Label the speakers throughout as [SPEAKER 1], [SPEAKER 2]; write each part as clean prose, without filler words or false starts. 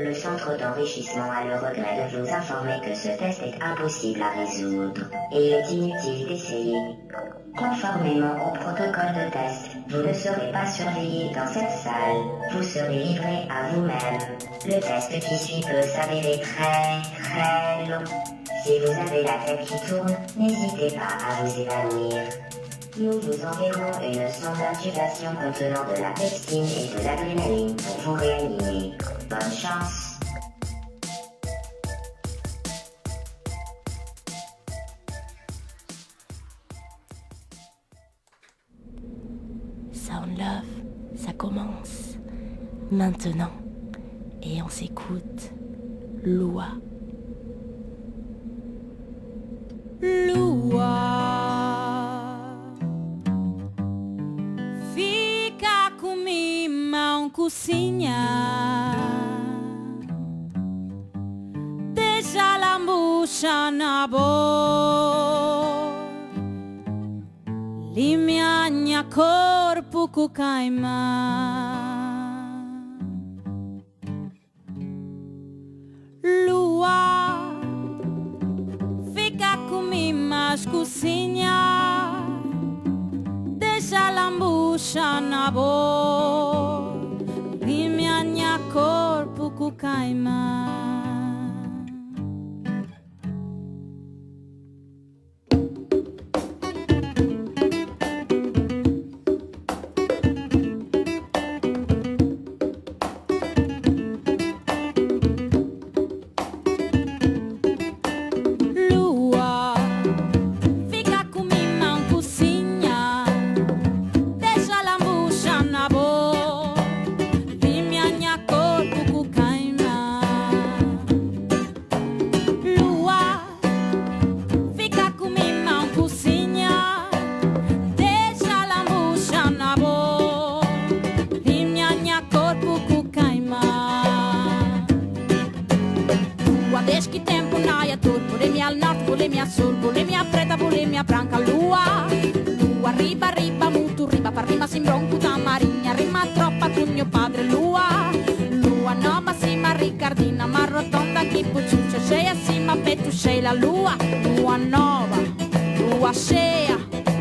[SPEAKER 1] Le centre d'enrichissement a le regret de vous informer que ce test est impossible à résoudre, et il est inutile d'essayer. Conformément au protocole de test, vous ne serez pas surveillé dans cette salle, vous serez livré à vous-même. Le test qui suit peut s'avérer très long. Si vous avez la tête qui tourne, n'hésitez pas à vous évanouir. Nous vous enverrons une sonde d'intubation contenant de la peptine et de l'adrénaline pour vous réanimer. Bonne chance!
[SPEAKER 2] Sound Love, ça commence maintenant et on s'écoute Lua.
[SPEAKER 3] Fica comigo, mão cozinha. Deixa a lambucha na boca. Limia corpo com caimã. Lua, fica comigo, mas cozinha. Deixa a lambucha na boca. Limia corpo com caimã. Bulimia sul, bulimia preta, bulimia branca, lua. Lua, riba, riba, mutu, riba, per rima simbroncuta marigna, rima troppa tu mio padre, lua. Lua, no, ma sì, ma ricardina, ma rotonda, chi pucciuccia, sceia, sì, ma pettu, scei la lua. Lua nova, lua scea,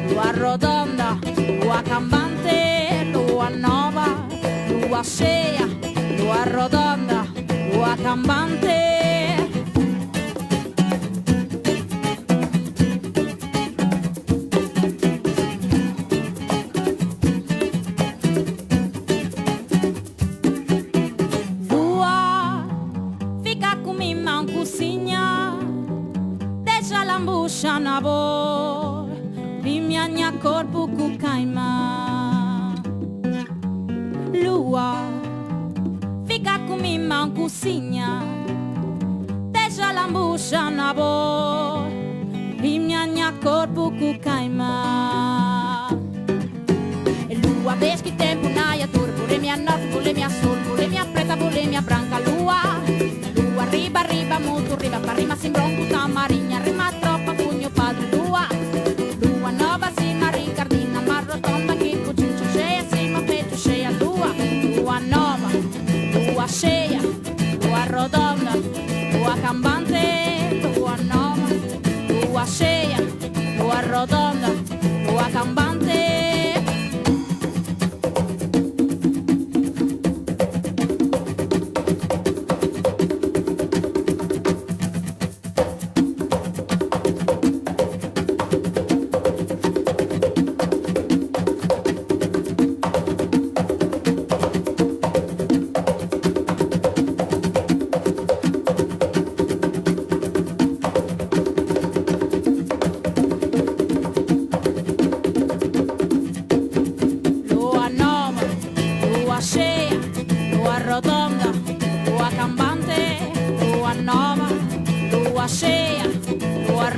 [SPEAKER 3] lua rotonda, lua cambante, lua nova, lua scea, lua rotonda, lua cambante. Lambucha na boca, limia corpo cu caimã. Lua, fica comigo, mão cozinha. Deixa a lambucha na boca, limia corpo cu caimã. Lua, vês que tempo naia tur, bulimia norte, bulimia sul, bulimia preta, bulimia branca, lua. Lua, riba, riba, mutu, riba, per rima simbroncuta marigna, rima troppa cu mio padre, lua. Lua nova, sì, ma ricardina, ma rotonda, chi pucciuccia, sceia, sì, ma petto, sceia, lua. Lua nova, lua scea, lua rotonda, lua cambante, lua nova, lua scea, lua rotonda, lua cambante.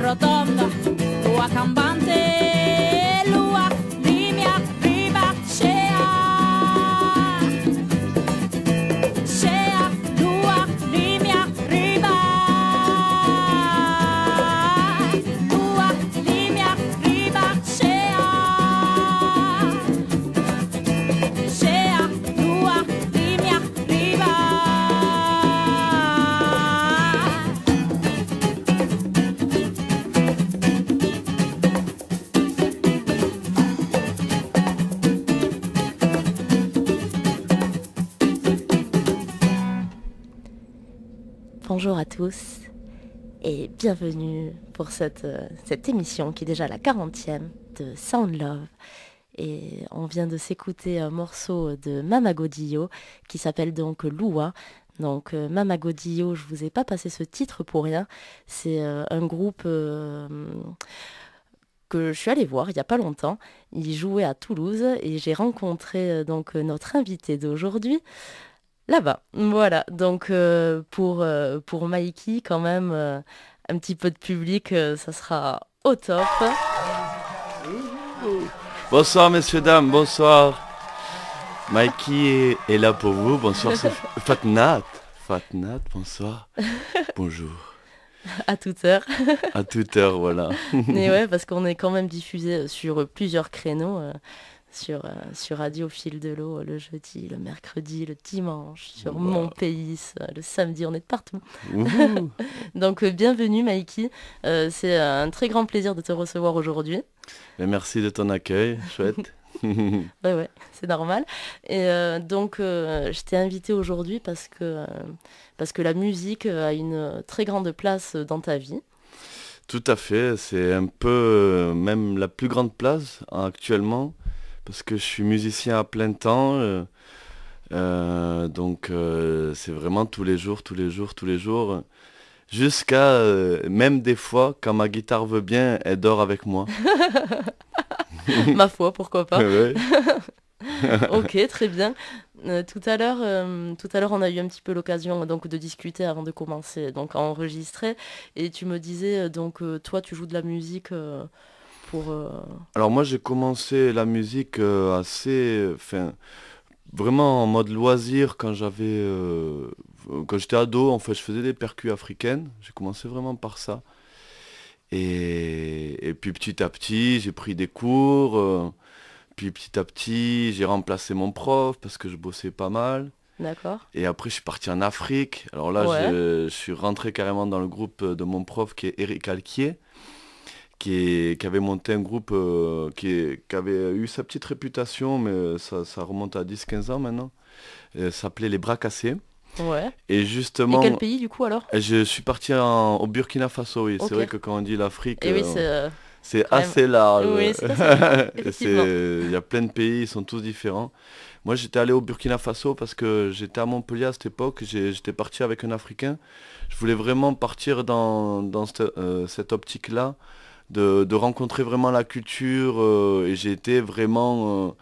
[SPEAKER 3] Rotonda, lua cambante, lua, limia, riba, scea. Scea, lua, limia, riba. Lua, limia, riba, scea. Scea, lua, limia, riba.
[SPEAKER 2] bonjour à tous et bienvenue pour cette émission qui est déjà la 40e de Sound Love. Et on vient de s'écouter un morceau de Mama Godillo qui s'appelle donc Loua. Donc Mama Godillo, je vous ai pas passé ce titre pour rien. C'est un groupe que je suis allée voir il n'y a pas longtemps. Il jouait à Toulouse et j'ai rencontré donc notre invité d'aujourd'hui là-bas. Voilà, donc pour Mikey quand même, un petit peu de public, ça sera au top.
[SPEAKER 4] Bonsoir messieurs, dames, bonsoir. Mikey est là pour vous, bonsoir Fatnat. Fatnat, bonsoir. Bonjour.
[SPEAKER 2] À toute heure.
[SPEAKER 4] À toute heure, voilà.
[SPEAKER 2] Et ouais, parce qu'on est quand même diffusé sur plusieurs créneaux, sur Radio Fil de l'eau, le jeudi, le mercredi, le dimanche, sur Mon Pays, le samedi, on est de partout. Donc bienvenue Mikey, c'est un très grand plaisir de te recevoir aujourd'hui.
[SPEAKER 4] Mais merci de ton accueil, chouette.
[SPEAKER 2] Ouais, c'est normal. Et donc, je t'ai invité aujourd'hui parce que la musique a une très grande place dans ta vie.
[SPEAKER 4] Tout à fait, c'est un peu même la plus grande place actuellement, parce que je suis musicien à plein temps. Donc, c'est vraiment tous les jours. Jusqu'à, même des fois, quand ma guitare veut bien, elle dort avec moi.
[SPEAKER 2] Ma foi, pourquoi pas.
[SPEAKER 4] Ouais.
[SPEAKER 2] Ok, très bien. Tout à l'heure, on a eu un petit peu l'occasion donc de discuter avant de commencer donc à enregistrer. Et tu me disais donc toi, tu joues de la musique pour.
[SPEAKER 4] Alors moi, j'ai commencé la musique vraiment en mode loisir quand j'étais ado. En fait, je faisais des percus africaines. J'ai commencé vraiment par ça. Et puis petit à petit, j'ai pris des cours. Puis petit à petit, j'ai remplacé mon prof parce que je bossais pas mal.
[SPEAKER 2] D'accord.
[SPEAKER 4] Et après, je suis parti en Afrique. Alors là, je suis rentré carrément dans le groupe de mon prof qui est Eric Alquier, qui avait monté un groupe qui avait eu sa petite réputation, mais ça remonte à 10-15 ans maintenant. Ça s'appelait Les Bras Cassés.
[SPEAKER 2] Ouais.
[SPEAKER 4] Et justement.
[SPEAKER 2] Et quel pays du coup alors?
[SPEAKER 4] Je suis parti au Burkina Faso, oui. Okay. C'est vrai que quand on dit l'Afrique,
[SPEAKER 2] oui,
[SPEAKER 4] c'est assez large.
[SPEAKER 2] Oui, c'est assez
[SPEAKER 4] il y a plein de pays, ils sont tous différents. Moi, j'étais allé au Burkina Faso parce que j'étais à Montpellier à cette époque. J'étais parti avec un Africain. Je voulais vraiment partir dans cette optique-là, de rencontrer vraiment la culture. Et j'ai été vraiment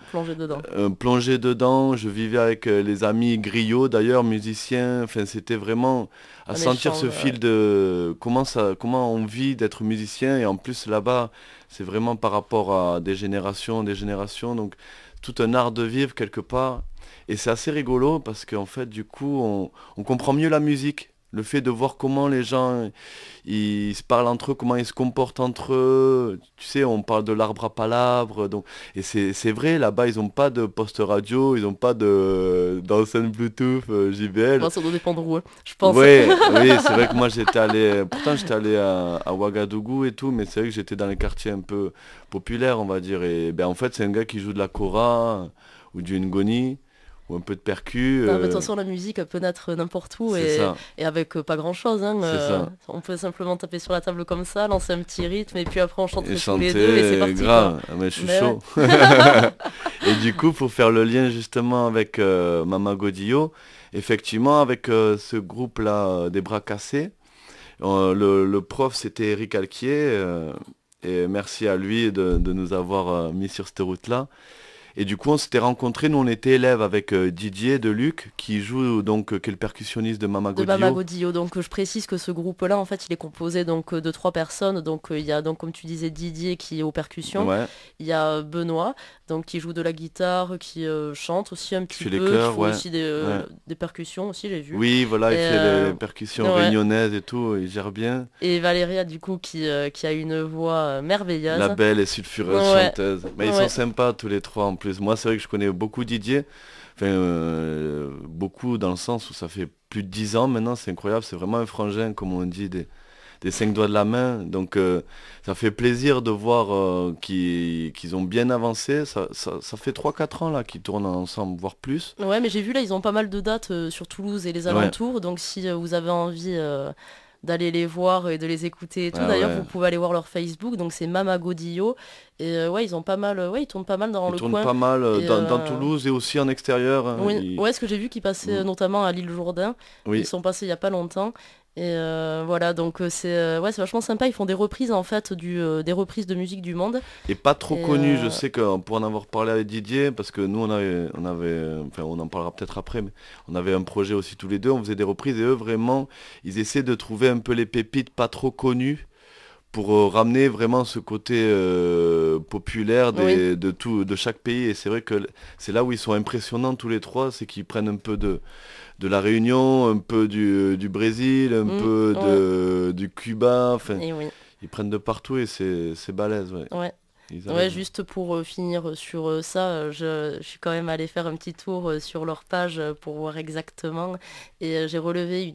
[SPEAKER 4] plongé dedans. Je vivais avec les amis griots, d'ailleurs, musiciens. Enfin, c'était vraiment à sentir ce fil de comment on vit d'être musicien. Et en plus, là-bas, c'est vraiment par rapport à des générations. Donc, tout un art de vivre quelque part. Et c'est assez rigolo parce qu'en fait, du coup, on comprend mieux la musique. Le fait de voir comment les gens ils se parlent entre eux, comment ils se comportent entre eux. Tu sais, on parle de l'arbre à palabres. Donc, et c'est vrai, là-bas, ils n'ont pas de poste radio, ils n'ont pas d'enceinte Bluetooth, JBL.
[SPEAKER 2] Bon, ça doit dépendre où, je pense.
[SPEAKER 4] Oui, c'est vrai que moi, j'étais allé à Ouagadougou et tout, mais c'est vrai que j'étais dans les quartiers un peu populaires, on va dire. Et ben, en fait, c'est un gars qui joue de la kora ou du ngoni. Ou un peu de percu.
[SPEAKER 2] De toute façon, la musique peut naître n'importe où et avec pas grand-chose. Hein, on peut simplement taper sur la table comme ça, lancer un petit rythme et puis après on chante tous les deux et c'est parti.
[SPEAKER 4] Grave, mais je suis chaud. Et du coup, pour faire le lien justement avec Mama Godillo, effectivement, avec ce groupe-là des Bras Cassés, le prof c'était Eric Alquier et merci à lui de nous avoir mis sur cette route-là. Et du coup, on s'était rencontrés, nous on était élèves avec Didier Deluc, qui joue donc, qui est le percussionniste de Mama Godillo.
[SPEAKER 2] De Mama Godillo, donc je précise que ce groupe-là, en fait, il est composé donc de 3 personnes. Donc il y a, donc, comme tu disais, Didier qui est aux percussions. Ouais. Il y a Benoît, donc qui joue de la guitare, qui chante aussi un petit peu, qui fait aussi des percussions aussi, j'ai vu.
[SPEAKER 4] Oui, voilà, il fait les percussions réunionnaises et tout, il gère bien.
[SPEAKER 2] Et Valéria, du coup, qui a une voix merveilleuse.
[SPEAKER 4] La belle et sulfureuse chanteuse. Mais ils sont sympas tous les 3 en plus. Moi, c'est vrai que je connais beaucoup Didier, beaucoup dans le sens où ça fait plus de 10 ans maintenant, c'est incroyable, c'est vraiment un frangin, comme on dit, des 5 doigts de la main. Donc ça fait plaisir de voir qu'ils ont bien avancé. Ça fait 3-4 ans là qu'ils tournent ensemble, voire plus.
[SPEAKER 2] Ouais, mais j'ai vu là, ils ont pas mal de dates sur Toulouse et les alentours. Donc si vous avez envie d'aller les voir et de les écouter et tout, d'ailleurs vous pouvez aller voir leur Facebook. Donc c'est Mama Godillo. Et ouais, ils ont pas mal, ils tournent pas mal dans le coin.
[SPEAKER 4] Ils tournent pas mal dans Toulouse et aussi en extérieur.
[SPEAKER 2] Oui, ouais, ce que j'ai vu qu'ils passaient notamment à l'île Jourdain. Ils sont passés il y a pas longtemps. Et voilà, donc c'est vachement sympa. Ils font des reprises en fait des reprises de musique du monde.
[SPEAKER 4] Et pas trop connu. Je sais que pour en avoir parlé avec Didier, parce que nous on avait, enfin on en parlera peut-être après, mais on avait un projet aussi tous les deux. On faisait des reprises et eux vraiment, ils essaient de trouver un peu les pépites pas trop connues pour ramener vraiment ce côté populaire de chaque pays. Et c'est vrai que c'est là où ils sont impressionnants tous les trois, c'est qu'ils prennent un peu de la Réunion, un peu du Brésil, un peu du Cuba, enfin, ils prennent de partout et c'est balèze. Ouais,
[SPEAKER 2] juste pour finir sur ça, je suis quand même allée faire un petit tour sur leur page pour voir exactement, et j'ai relevé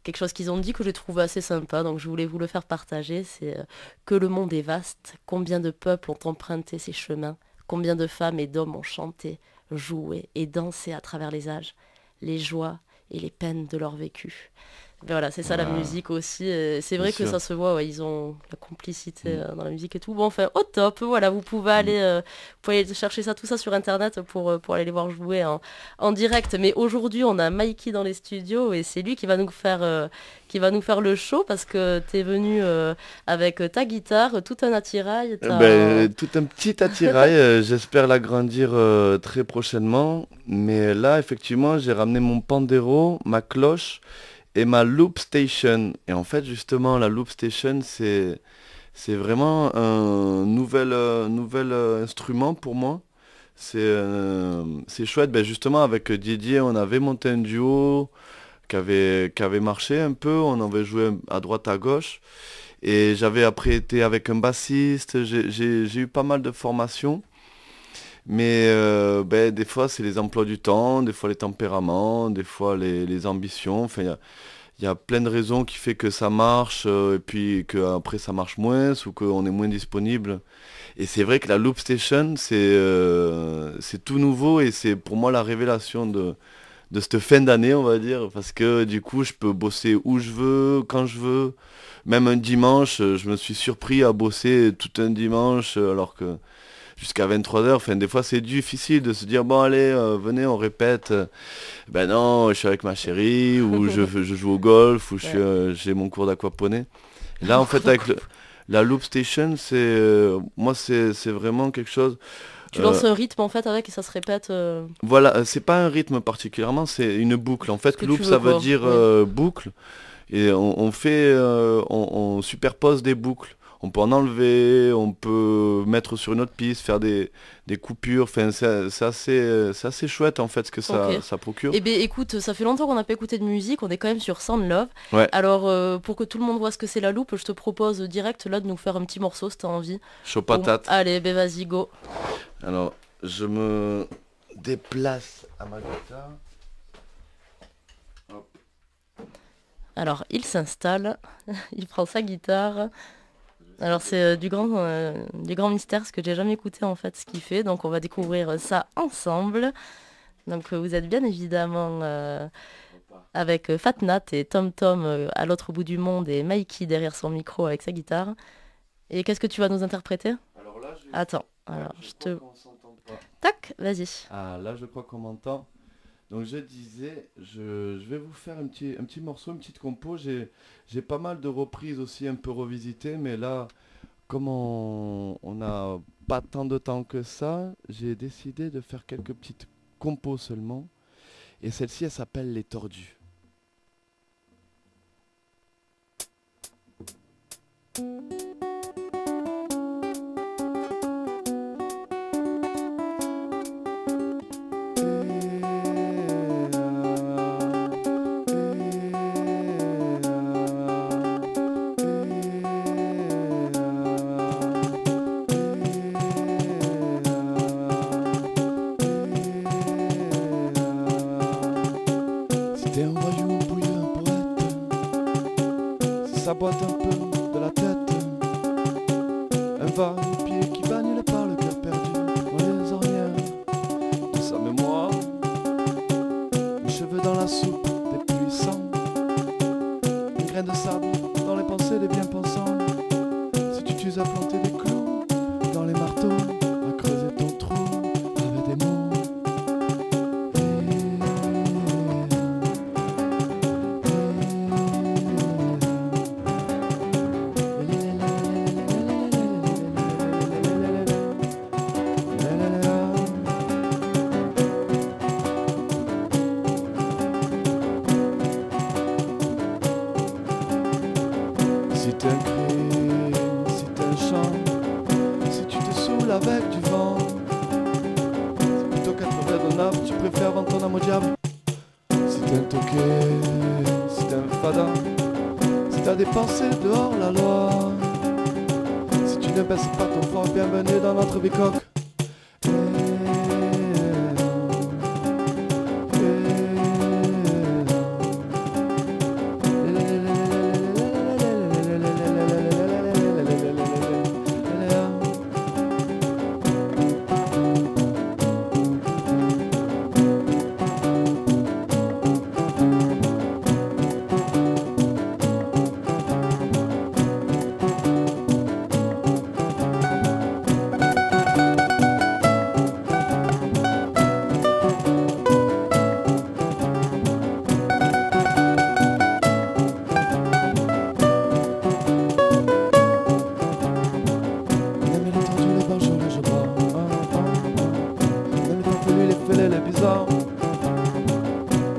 [SPEAKER 2] quelque chose qu'ils ont dit que j'ai trouvé assez sympa, donc je voulais vous le faire partager. C'est que le monde est vaste, combien de peuples ont emprunté ces chemins, combien de femmes et d'hommes ont chanté, joué et dansé à travers les âges, les joies et les peines de leur vécu. Mais voilà, c'est ça la musique aussi. C'est vrai que ça se voit, ils ont la complicité dans la musique et tout. Bon, enfin, au top, voilà, vous pouvez aller chercher tout ça sur internet pour aller les voir jouer en direct. Mais aujourd'hui, on a Mikey dans les studios et c'est lui qui va nous faire le show, parce que t'es venu avec ta guitare, tout un attirail.
[SPEAKER 4] Tout un petit attirail, j'espère l'agrandir très prochainement. Mais là, effectivement, j'ai ramené mon pandero, ma cloche et ma loop station. Et en fait, justement, la loop station, c'est vraiment un nouvel instrument pour moi. C'est chouette. Justement, avec Didier, on avait monté un duo qui avait marché un peu. On avait joué à droite, à gauche. Et j'avais après été avec un bassiste. J'ai eu pas mal de formations. Mais des fois, c'est les emplois du temps, des fois les tempéraments, des fois les ambitions. Enfin, il y a plein de raisons qui fait que ça marche, et puis qu'après ça marche moins, ou qu'on est moins disponible. Et c'est vrai que la Loop Station, c'est tout nouveau, et c'est pour moi la révélation de cette fin d'année, on va dire, parce que du coup, je peux bosser où je veux, quand je veux. Même un dimanche, je me suis surpris à bosser tout un dimanche, alors que jusqu'à 23h, enfin des fois c'est difficile de se dire bon allez, venez on répète. Ben non, je suis avec ma chérie, ou je joue au golf, ou j'ai mon cours d'aquaponie. Là en fait avec la Loop Station, moi c'est vraiment quelque chose.
[SPEAKER 2] Tu lances un rythme en fait avec, et ça se répète.
[SPEAKER 4] Voilà, c'est pas un rythme particulièrement, c'est une boucle. En fait loop ça veut dire boucle, et on superpose des boucles. On peut en enlever, on peut mettre sur une autre piste, faire des coupures. Enfin, c'est assez chouette en fait ce que ça procure.
[SPEAKER 2] Eh bien écoute, ça fait longtemps qu'on n'a pas écouté de musique, on est quand même sur Sound Love.
[SPEAKER 4] Ouais.
[SPEAKER 2] Alors pour que tout le monde voit ce que c'est la loupe, je te propose direct là de nous faire un petit morceau si t'as envie.
[SPEAKER 4] Chaud patate.
[SPEAKER 2] Allez, vas-y, go.
[SPEAKER 4] Alors, je me déplace à ma guitare. Hop.
[SPEAKER 2] Alors, il s'installe, il prend sa guitare. Alors c'est du grand mystère, parce que j'ai jamais écouté en fait ce qu'il fait, donc on va découvrir ça ensemble. Donc vous êtes bien évidemment avec Fatnat et Tom Tom à l'autre bout du monde, et Mikey derrière son micro avec sa guitare. Et qu'est-ce que tu vas nous interpréter?
[SPEAKER 4] Alors là,
[SPEAKER 2] Attends, alors je te... Tac, vas-y.
[SPEAKER 4] Ah là je crois qu'on m'entend. Donc je disais, je vais vous faire un petit morceau, une petite compo. J'ai pas mal de reprises aussi un peu revisitées, mais là, comme on n'a pas tant de temps que ça, j'ai décidé de faire quelques petites compos seulement. Et celle-ci, elle s'appelle Les Tordus.
[SPEAKER 5] ça boite un peu de la tête. Un va-et-pied qui baigne par le cœur perdu dans les ornières de sa mémoire. Les cheveux dans la soupe des puissants, une graine de sable dans les pensées des bien-pensants. Si tu t'uses à planter des clous dans les marteaux, à creuser ton trou avec des mots. Si t'es un cri, si t'es un chant, si tu te saoules avec du vent, c'est plutôt qu'être raisonnable, tu préfères vendre ton âme au diable. Si t'es un toqué, si t'es un fada, si t'as des pensées dehors la loi, si tu ne baisses pas ton front, bienvenue dans notre bicoque.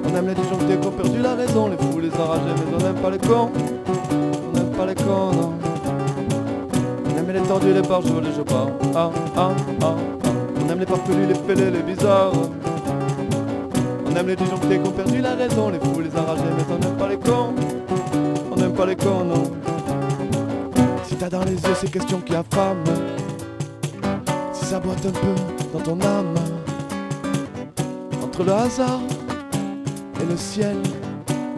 [SPEAKER 5] On aime les disjonctés qui ont perdu la raison, les fous, les enragés, mais on n'aime pas les cons. On n'aime pas les cons, non. On aime les tordus, les barjots, les jobats. On aime les parpelus, les fêlés, les bizarres. On aime les disjonctés qui ont perdu la raison, les fous, les enragés, mais on n'aime pas les cons. On n'aime pas les cons, non. Si t'as dans les yeux ces questions qui affament, si ça boite un peu dans ton âme, entre le hasard et le ciel,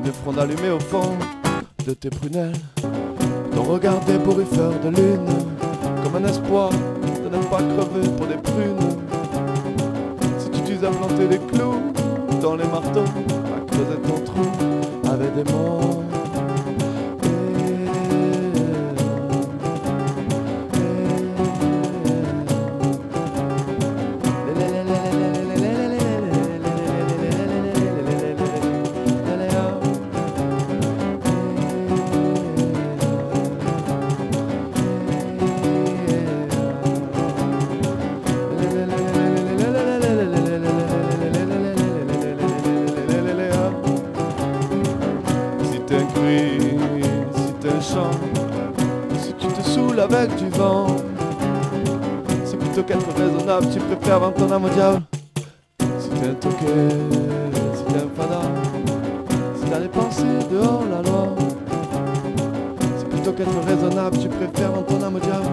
[SPEAKER 5] une fronde allumée au fond de tes prunelles, ton regard d'ébouriffeur de lune, comme un espoir de ne pas crever pour des prunes. Si tu t'uses à planter des clous dans les marteaux, à creuser ton trou avec des mots. Si tu te saoules avec du vent, c'est plutôt qu'être raisonnable, tu préfères vendre ton âme au diable. Si t'es un toqué, si t'es un fada, si t'as des pensées dehors la loi, c'est plutôt qu'être raisonnable, tu préfères vendre ton âme au diable.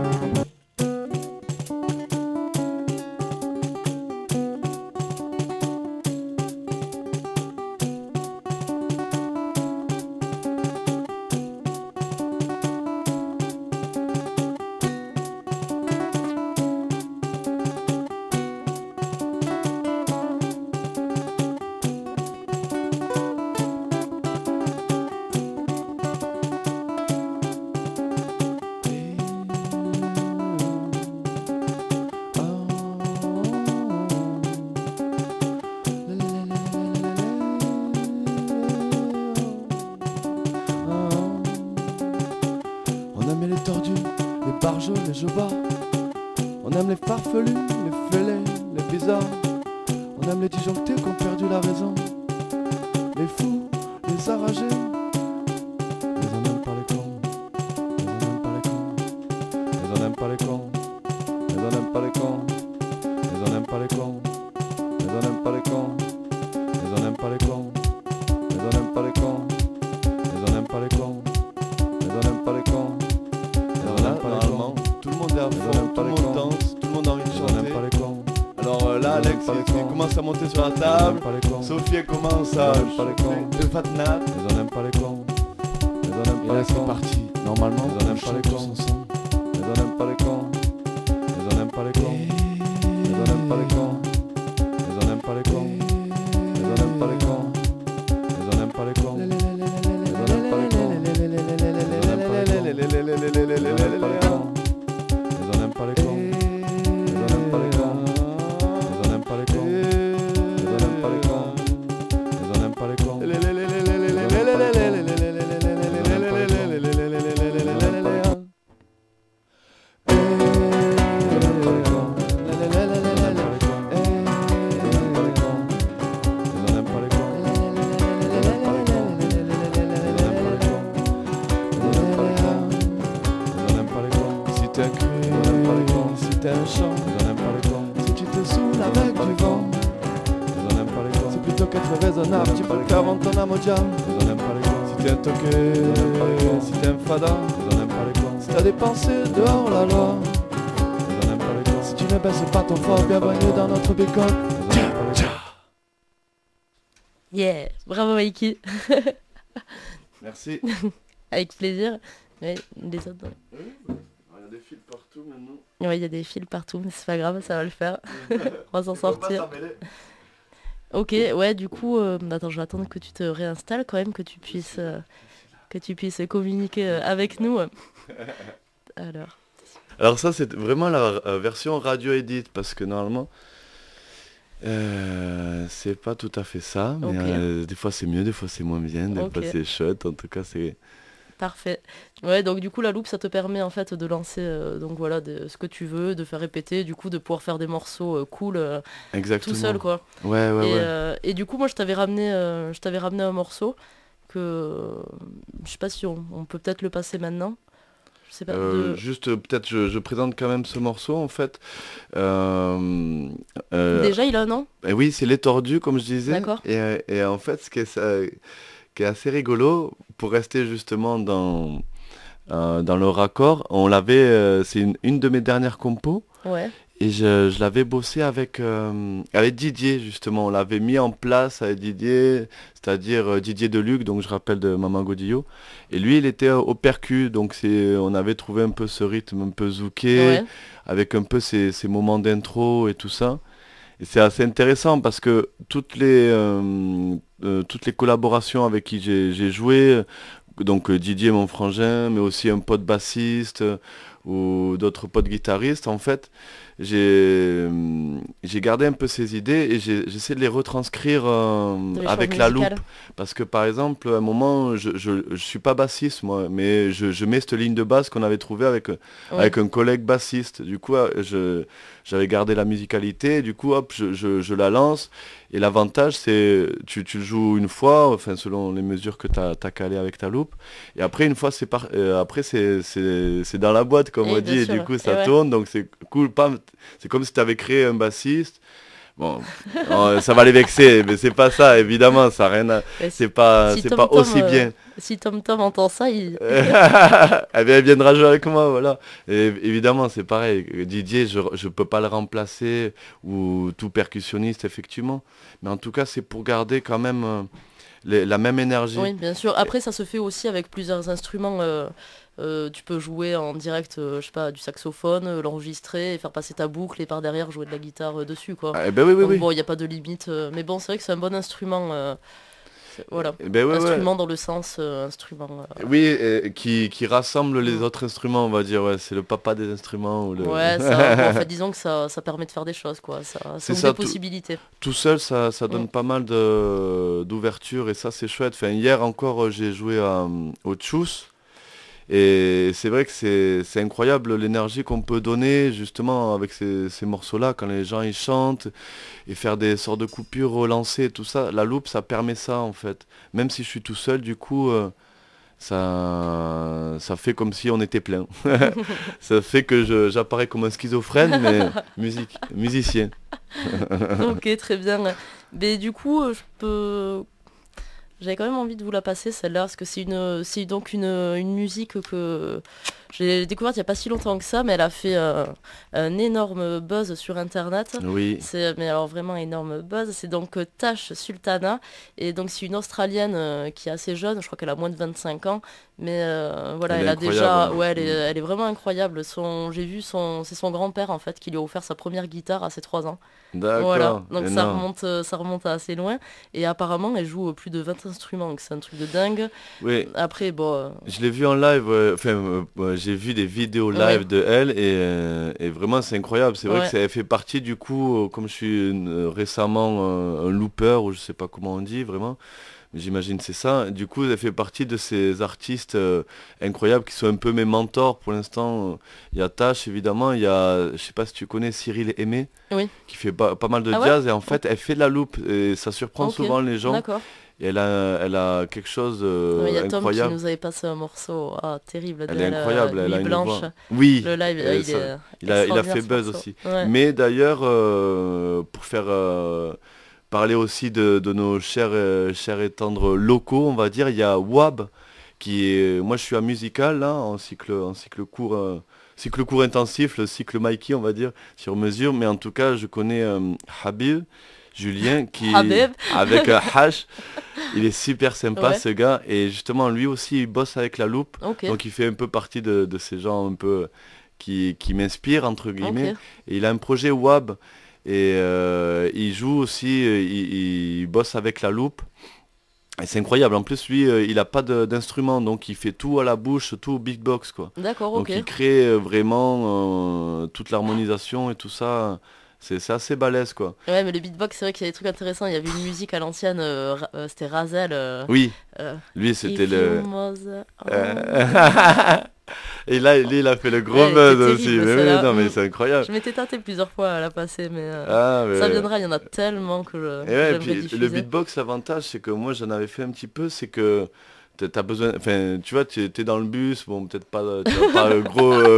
[SPEAKER 5] On aime les tordus, les barjots, les jobats. On aime les farfelus, les fêlés, les bizarres. On aime les disjonctés qui ont perdu la raison, les fous, les enragés. Mais on n'aime pas les cons, mais on n'aime pas les cons. Mais on n'aime pas les cons, mais on n'aime pas les cons. Mais on n'aime pas les cons, mais on n'aime pas les cons. Mais on n'aime pas les cons, mais on n'aime pas les cons. Mais on n'aime pas les cons.
[SPEAKER 4] Normalement, tout le monde est à fond, tout le monde danse, tout le monde a envie de chanter. Alors là, Alex, il commence à monter sur la table, Sophie elle commence à...
[SPEAKER 5] Les on n'aime pas les cons.
[SPEAKER 4] Et
[SPEAKER 5] Allez, c'est parti. Normalement, on n'aime pas les cons. Mais on n'aime pas les cons. Mais on n'aime pas les cons. Mais on n'aime pas les cons. Mais on n'aime pas les cons. Mais on n'aime pas les cons. Mais on n'aime pas les cons. Mais on n'aime pas les cons. Raisonnable, tu peux le faire vendre ton âme au diable. On n'aime pas les cons. Si t'es un toqué, si t'es un fada, on n'aime pas les cons. Si t'as dépensé dehors la loi, on n'aime pas les cons. Si tu ne baisses pas ton fort, bienvenue dans notre bécone.
[SPEAKER 2] Yeah, bravo Mikey.
[SPEAKER 4] Merci.
[SPEAKER 2] Avec plaisir. Ouais, les autres.
[SPEAKER 4] Il y a des fils partout maintenant.
[SPEAKER 2] Ouais, il y a des fils partout, mais c'est pas grave, ça va le faire. On va s'en sortir. Ok, ouais, du coup, attends, je vais attendre que tu te réinstalles quand même, que tu puisses communiquer avec nous.
[SPEAKER 4] Alors ça, c'est vraiment la version radio edit, parce que normalement, c'est pas tout à fait ça, mais
[SPEAKER 2] Okay.
[SPEAKER 4] Des fois c'est mieux, des fois c'est moins bien, des fois c'est chouette, en tout cas c'est...
[SPEAKER 2] Parfait. Ouais, donc du coup la loupe ça te permet en fait de lancer donc voilà ce que tu veux, de faire répéter, du coup de pouvoir faire des morceaux cool
[SPEAKER 4] Exactement.
[SPEAKER 2] tout seul quoi.
[SPEAKER 4] Ouais.
[SPEAKER 2] Et du coup moi je t'avais ramené un morceau que je sais pas si on peut peut-être le passer maintenant. Je sais pas.
[SPEAKER 4] Juste peut-être je présente quand même ce morceau en fait.
[SPEAKER 2] Déjà il a un nom.
[SPEAKER 4] Oui, c'est Les Tordus comme je disais.
[SPEAKER 2] D'accord.
[SPEAKER 4] Et en fait ce qui est assez rigolo, pour rester justement dans le raccord, on l'avait, c'est une de mes dernières compos,
[SPEAKER 2] Ouais.
[SPEAKER 4] et je l'avais bossé avec Didier justement, on l'avait mis en place avec Didier, c'est-à-dire Didier Deluc, donc je rappelle de Maman Godillot, et lui il était au percu, donc on avait trouvé un peu ce rythme un peu zouké,
[SPEAKER 2] Ouais.
[SPEAKER 4] avec un peu ces moments d'intro et tout ça. Et c'est assez intéressant parce que toutes les collaborations avec qui j'ai joué, donc Didier mon frangin, mais aussi un pote bassiste ou d'autres potes guitaristes, en fait, j'ai gardé un peu ces idées et j'essaie de les retranscrire avec la loupe. Parce que par exemple, à un moment, je suis pas bassiste moi, mais je mets cette ligne de basse qu'on avait trouvée avec un collègue bassiste. Du coup, j'avais gardé la musicalité, et du coup, hop, je la lance. Et l'avantage, c'est tu le joues une fois, enfin selon les mesures que tu as calées avec ta loupe. Et après, une fois, c'est dans la boîte, comme on dit, et du coup, ça tourne. Donc c'est cool. C'est comme si tu avais créé un bassiste. Bon, ça va les vexer, mais c'est pas ça, évidemment, ça n'a rien à... C'est pas aussi bien.
[SPEAKER 2] Si Tom entend ça, il...
[SPEAKER 4] Eh bien, elle viendra jouer avec moi, voilà. Et évidemment, c'est pareil. Didier, je peux pas le remplacer, ou tout percussionniste, effectivement. Mais en tout cas, c'est pour garder quand même la même énergie.
[SPEAKER 2] Oui, bien sûr. Après, ça se fait aussi avec plusieurs instruments. Tu peux jouer en direct, je sais pas, du saxophone, l'enregistrer et faire passer ta boucle et par derrière jouer de la guitare dessus, quoi.
[SPEAKER 4] Ah, ben oui.
[SPEAKER 2] Bon, il n'y a pas de limite. Mais bon, c'est vrai que c'est un bon instrument. Voilà.
[SPEAKER 4] Ben
[SPEAKER 2] instrument dans le sens instrument.
[SPEAKER 4] Oui, qui rassemble les autres instruments, on va dire. Ouais, c'est le papa des instruments. Ou le...
[SPEAKER 2] Ouais, ça, bon, en fait, disons que ça permet de faire des choses, quoi. Ça ouvre des possibilités.
[SPEAKER 4] Tout seul, ça donne pas mal d'ouverture et ça, c'est chouette. Enfin, hier encore, j'ai joué au Tchous. Et c'est vrai que c'est incroyable l'énergie qu'on peut donner justement avec ces morceaux-là, quand les gens ils chantent et faire des sortes de coupures, relancer, tout ça. La loupe, ça permet ça en fait. Même si je suis tout seul, du coup, ça fait comme si on était plein. Ça fait que j'apparais comme un schizophrène, mais musicien.
[SPEAKER 2] Ok, très bien. Mais du coup, j'avais quand même envie de vous la passer celle-là, parce que c'est donc une musique que J'ai découvert il n'y a pas si longtemps que ça, mais elle a fait un énorme buzz sur Internet.
[SPEAKER 4] Oui.
[SPEAKER 2] Mais alors vraiment énorme buzz. C'est donc Tash Sultana. Et donc c'est une Australienne qui est assez jeune, je crois qu'elle a moins de 25 ans. Mais voilà,
[SPEAKER 4] Elle est
[SPEAKER 2] elle a déjà...
[SPEAKER 4] incroyable.
[SPEAKER 2] Ouais, elle est vraiment incroyable. J'ai vu c'est son grand-père en fait qui lui a offert sa première guitare à ses 3 ans.
[SPEAKER 4] D'accord.
[SPEAKER 2] Voilà, donc
[SPEAKER 4] énorme.
[SPEAKER 2] ça remonte à assez loin. Et apparemment, elle joue plus de 20 instruments, donc c'est un truc de dingue.
[SPEAKER 4] Oui.
[SPEAKER 2] Après, bon...
[SPEAKER 4] Je l'ai vu en live, enfin, j'ai vu des vidéos live
[SPEAKER 2] Ouais.
[SPEAKER 4] de elle et vraiment c'est incroyable. C'est vrai
[SPEAKER 2] Ouais.
[SPEAKER 4] que elle fait partie du coup, comme je suis récemment un looper, ou je sais pas comment on dit vraiment, mais j'imagine que c'est ça. Du coup, elle fait partie de ces artistes incroyables qui sont un peu mes mentors pour l'instant. Il y a Tash évidemment, il y a, je sais pas si tu connais Cyril Aimé,
[SPEAKER 2] Oui.
[SPEAKER 4] qui fait pas mal de
[SPEAKER 2] Ah ouais.
[SPEAKER 4] jazz et en fait elle fait de la loupe et ça surprend
[SPEAKER 2] Ok.
[SPEAKER 4] souvent les gens.
[SPEAKER 2] D'accord.
[SPEAKER 4] Et elle a quelque chose
[SPEAKER 2] Il y a Tom qui
[SPEAKER 4] incroyable.
[SPEAKER 2] nous avait passé un morceau terrible
[SPEAKER 4] Elle est
[SPEAKER 2] d'elle,
[SPEAKER 4] incroyable, elle
[SPEAKER 2] Nuit
[SPEAKER 4] a une
[SPEAKER 2] Blanche.
[SPEAKER 4] voix. Oui,
[SPEAKER 2] Le live,
[SPEAKER 4] et
[SPEAKER 2] il
[SPEAKER 4] ça-
[SPEAKER 2] est
[SPEAKER 4] il a
[SPEAKER 2] extraordinaire,
[SPEAKER 4] fait
[SPEAKER 2] ce
[SPEAKER 4] buzz
[SPEAKER 2] morceau.
[SPEAKER 4] aussi.
[SPEAKER 2] Ouais.
[SPEAKER 4] Mais d'ailleurs, pour faire parler aussi de nos chers et tendres locaux, on va dire, il y a WAB, qui est, moi je suis à Musical, là, en cycle court intensif, le cycle Mikey, on va dire, sur mesure, mais en tout cas, je connais Habib, Julien, qui,
[SPEAKER 2] Habib.
[SPEAKER 4] avec H, il est super sympa
[SPEAKER 2] Ouais.
[SPEAKER 4] ce gars, et justement, lui aussi, il bosse avec la loupe.
[SPEAKER 2] Ok.
[SPEAKER 4] Donc il fait un peu partie de ces gens un peu qui m'inspirent entre guillemets.
[SPEAKER 2] Ok.
[SPEAKER 4] Et il a un projet WAB et il joue aussi, il bosse avec la loupe. Et c'est incroyable. En plus lui, il a pas d'instrument, donc il fait tout à la bouche, tout au beatbox quoi.
[SPEAKER 2] D'accord,
[SPEAKER 4] Donc
[SPEAKER 2] ok.
[SPEAKER 4] il crée vraiment toute l'harmonisation et tout ça. C'est assez balèze quoi.
[SPEAKER 2] Ouais, mais le beatbox, c'est vrai qu'il y a des trucs intéressants. Il y avait une musique à l'ancienne, c'était Razel.
[SPEAKER 4] Oui,
[SPEAKER 2] euh,
[SPEAKER 4] lui c'était
[SPEAKER 2] If
[SPEAKER 4] le.
[SPEAKER 2] you mother-
[SPEAKER 4] Et là, lui, il a fait le gros
[SPEAKER 2] Ouais, elle
[SPEAKER 4] buzz
[SPEAKER 2] était
[SPEAKER 4] aussi.
[SPEAKER 2] terrible,
[SPEAKER 4] Mais oui,
[SPEAKER 2] celle-là.
[SPEAKER 4] non, mais c'est incroyable.
[SPEAKER 2] Je m'étais tâté plusieurs fois à la passer, mais
[SPEAKER 4] Ah, mais...
[SPEAKER 2] ça viendra. Il y en a tellement que
[SPEAKER 4] Et ouais,
[SPEAKER 2] j'aimerais
[SPEAKER 4] puis
[SPEAKER 2] diffuser.
[SPEAKER 4] le beatbox, l'avantage, c'est que moi, j'en avais fait un petit peu, c'est que t'as besoin, enfin, tu vois, t'es dans le bus, bon, peut-être pas, tu vas pas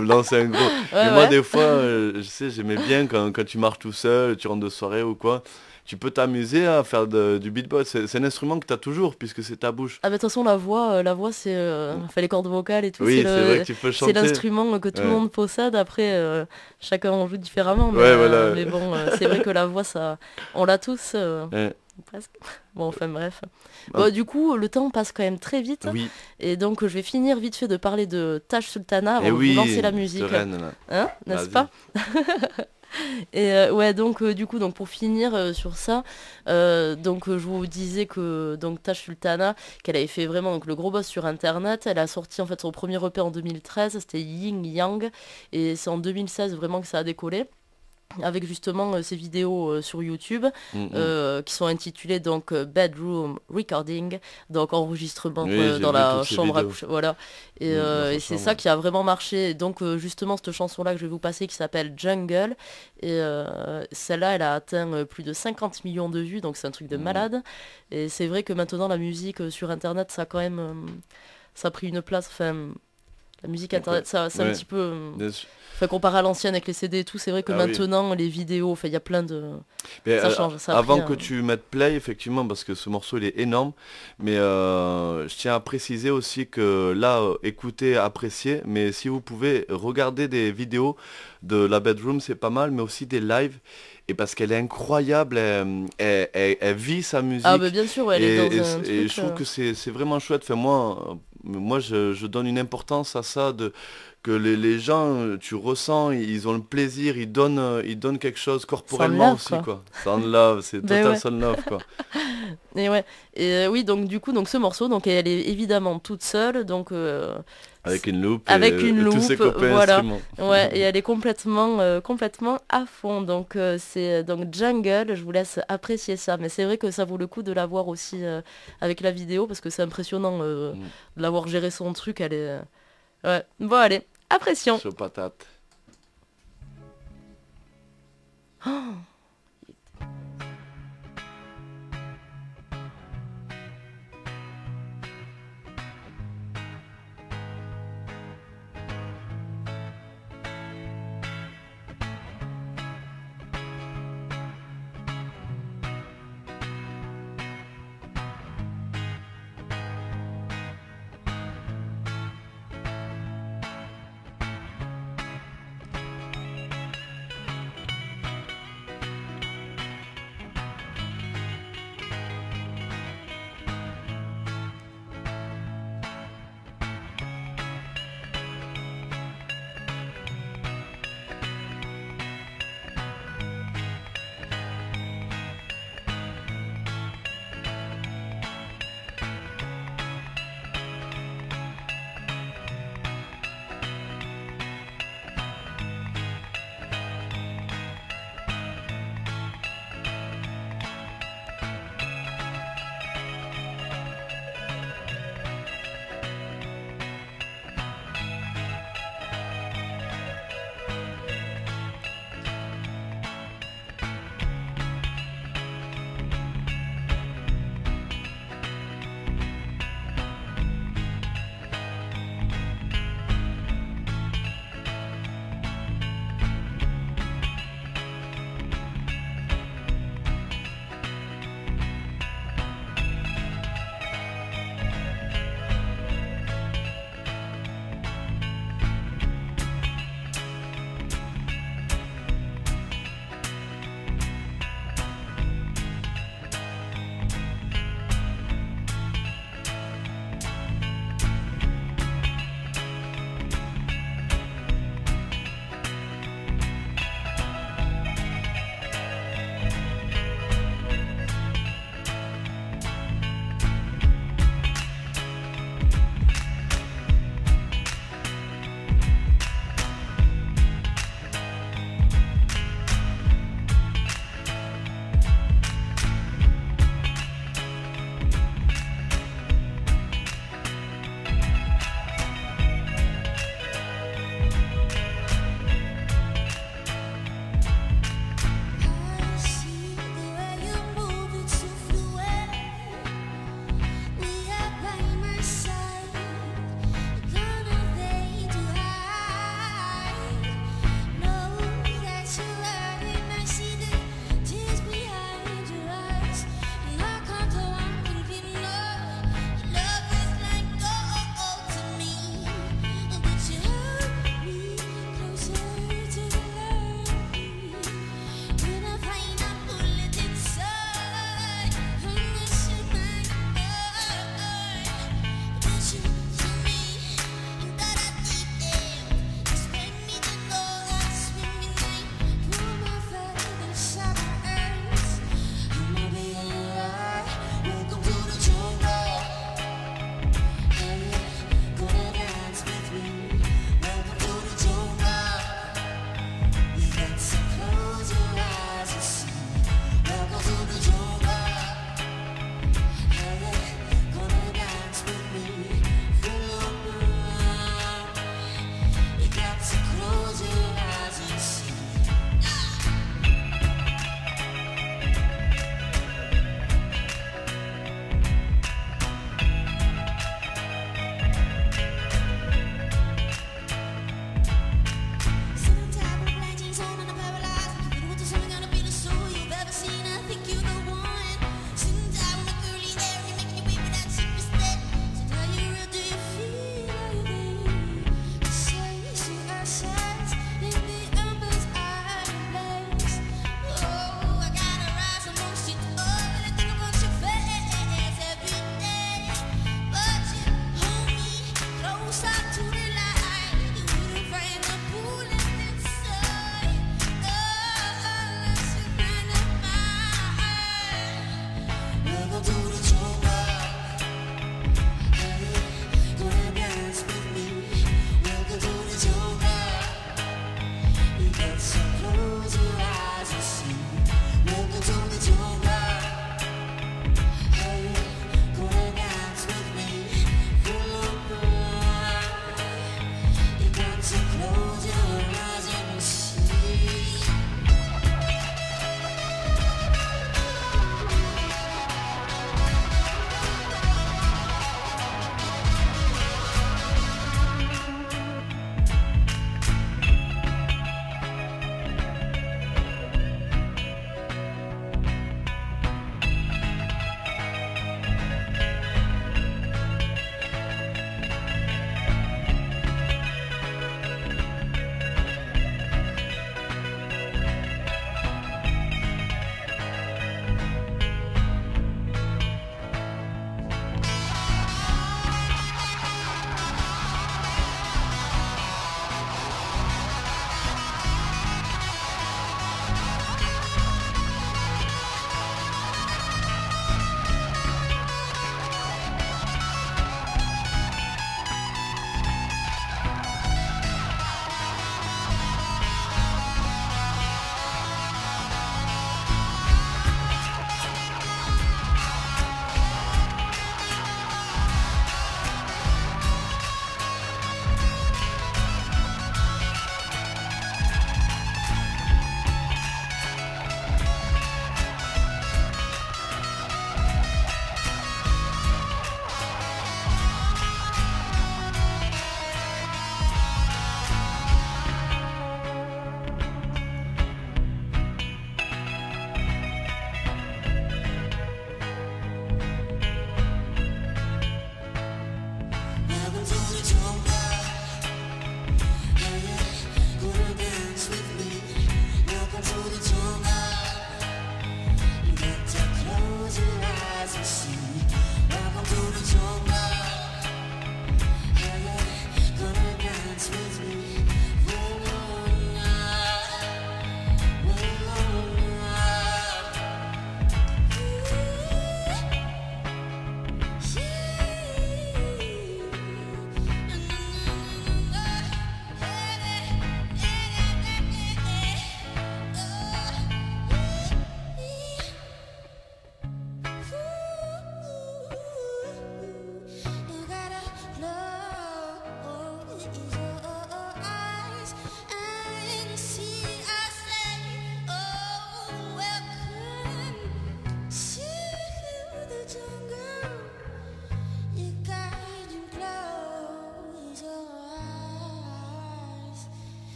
[SPEAKER 4] lancer un gros.
[SPEAKER 2] Ouais,
[SPEAKER 4] Mais moi,
[SPEAKER 2] ouais.
[SPEAKER 4] des fois, je sais, j'aimais bien quand tu marches tout seul, tu rentres de soirée ou quoi, tu peux t'amuser à faire du beatbox. C'est un instrument que t'as toujours, puisque c'est ta bouche.
[SPEAKER 2] Ah, mais de toute façon, la voix, c'est enfin, les cordes vocales et tout.
[SPEAKER 4] Oui,
[SPEAKER 2] c'est
[SPEAKER 4] c'est vrai que tu peux
[SPEAKER 2] c'est
[SPEAKER 4] chanter.
[SPEAKER 2] l'instrument que tout le
[SPEAKER 4] Ouais.
[SPEAKER 2] monde possède. Après, chacun en joue différemment. Mais,
[SPEAKER 4] Ouais, voilà.
[SPEAKER 2] mais bon, c'est vrai que la voix, ça, on l'a tous.
[SPEAKER 4] Ouais.
[SPEAKER 2] Presque. Bon, enfin bref.
[SPEAKER 4] Ah.
[SPEAKER 2] Bon, du coup, le temps passe quand même très vite.
[SPEAKER 4] Oui,
[SPEAKER 2] Et donc, je vais finir vite fait de parler de Tash Sultana avant
[SPEAKER 4] et
[SPEAKER 2] de
[SPEAKER 4] oui,
[SPEAKER 2] vous lancer la
[SPEAKER 4] cette
[SPEAKER 2] musique.
[SPEAKER 4] reine, là.
[SPEAKER 2] Hein, n'est-ce
[SPEAKER 4] Vas-y.
[SPEAKER 2] pas? Et ouais, donc du coup, donc pour finir sur ça, je vous disais que donc Tash Sultana, qu'elle avait fait vraiment donc, le gros boss sur Internet. Elle a sorti en fait son premier EP en 2013, c'était Yin Yang, et c'est en 2016 vraiment que ça a décollé. Avec justement ces vidéos sur YouTube qui sont intitulées donc Bedroom Recording, donc enregistrement
[SPEAKER 4] Oui, j'ai
[SPEAKER 2] dans
[SPEAKER 4] vu
[SPEAKER 2] la
[SPEAKER 4] toutes ces
[SPEAKER 2] chambre à
[SPEAKER 4] vidéos.
[SPEAKER 2] coucher, voilà. Et,
[SPEAKER 4] Dans sa
[SPEAKER 2] et c'est
[SPEAKER 4] chambre,
[SPEAKER 2] ça
[SPEAKER 4] ouais.
[SPEAKER 2] qui a vraiment marché. Et donc justement cette chanson-là que je vais vous passer qui s'appelle Jungle, et celle-là elle a atteint plus de 50 millions de vues, donc c'est un truc de malade. Et c'est vrai que maintenant la musique sur Internet ça a quand même ça a pris une place, enfin la musique Internet ça c'est un
[SPEAKER 4] Ouais.
[SPEAKER 2] petit peu...
[SPEAKER 4] Bien sûr.
[SPEAKER 2] Enfin, comparé à l'ancienne avec les CD et tout, c'est vrai que
[SPEAKER 4] Ah oui.
[SPEAKER 2] maintenant, les vidéos, enfin, il y a plein de...
[SPEAKER 4] Mais,
[SPEAKER 2] Ça change, ça a
[SPEAKER 4] avant
[SPEAKER 2] pris
[SPEAKER 4] que
[SPEAKER 2] un-
[SPEAKER 4] tu mettes play, effectivement, parce que ce morceau il est énorme, mais je tiens à préciser aussi que là, écoutez, appréciez, mais si vous pouvez regarder des vidéos de la Bedroom, c'est pas mal, mais aussi des lives, et parce qu'elle est incroyable, elle vit sa musique.
[SPEAKER 2] Ah, bah bien sûr, ouais, elle est dans un
[SPEAKER 4] et
[SPEAKER 2] truc...
[SPEAKER 4] je trouve que c'est vraiment chouette. Enfin, moi je donne une importance à ça, que les gens, tu ressens, ils ont le plaisir, ils donnent quelque chose corporellement
[SPEAKER 2] love,
[SPEAKER 4] aussi,
[SPEAKER 2] quoi.
[SPEAKER 4] quoi. Sound love, c'est
[SPEAKER 2] Ben
[SPEAKER 4] total
[SPEAKER 2] ouais.
[SPEAKER 4] sound love, quoi.
[SPEAKER 2] Et ouais, et oui, donc du coup, donc ce morceau, donc elle est évidemment toute seule, donc...
[SPEAKER 4] Avec une loupe
[SPEAKER 2] Avec
[SPEAKER 4] et,
[SPEAKER 2] une
[SPEAKER 4] tous ses
[SPEAKER 2] loupe,
[SPEAKER 4] copains
[SPEAKER 2] voilà.
[SPEAKER 4] instruments.
[SPEAKER 2] Ouais, et elle est complètement à fond. Donc c'est donc Jungle, je vous laisse apprécier ça. Mais c'est vrai que ça vaut le coup de la voir aussi avec la vidéo, parce que c'est impressionnant de l'avoir géré son truc. Elle est... Ouais, bon allez, apprécions.
[SPEAKER 4] Chaud patate.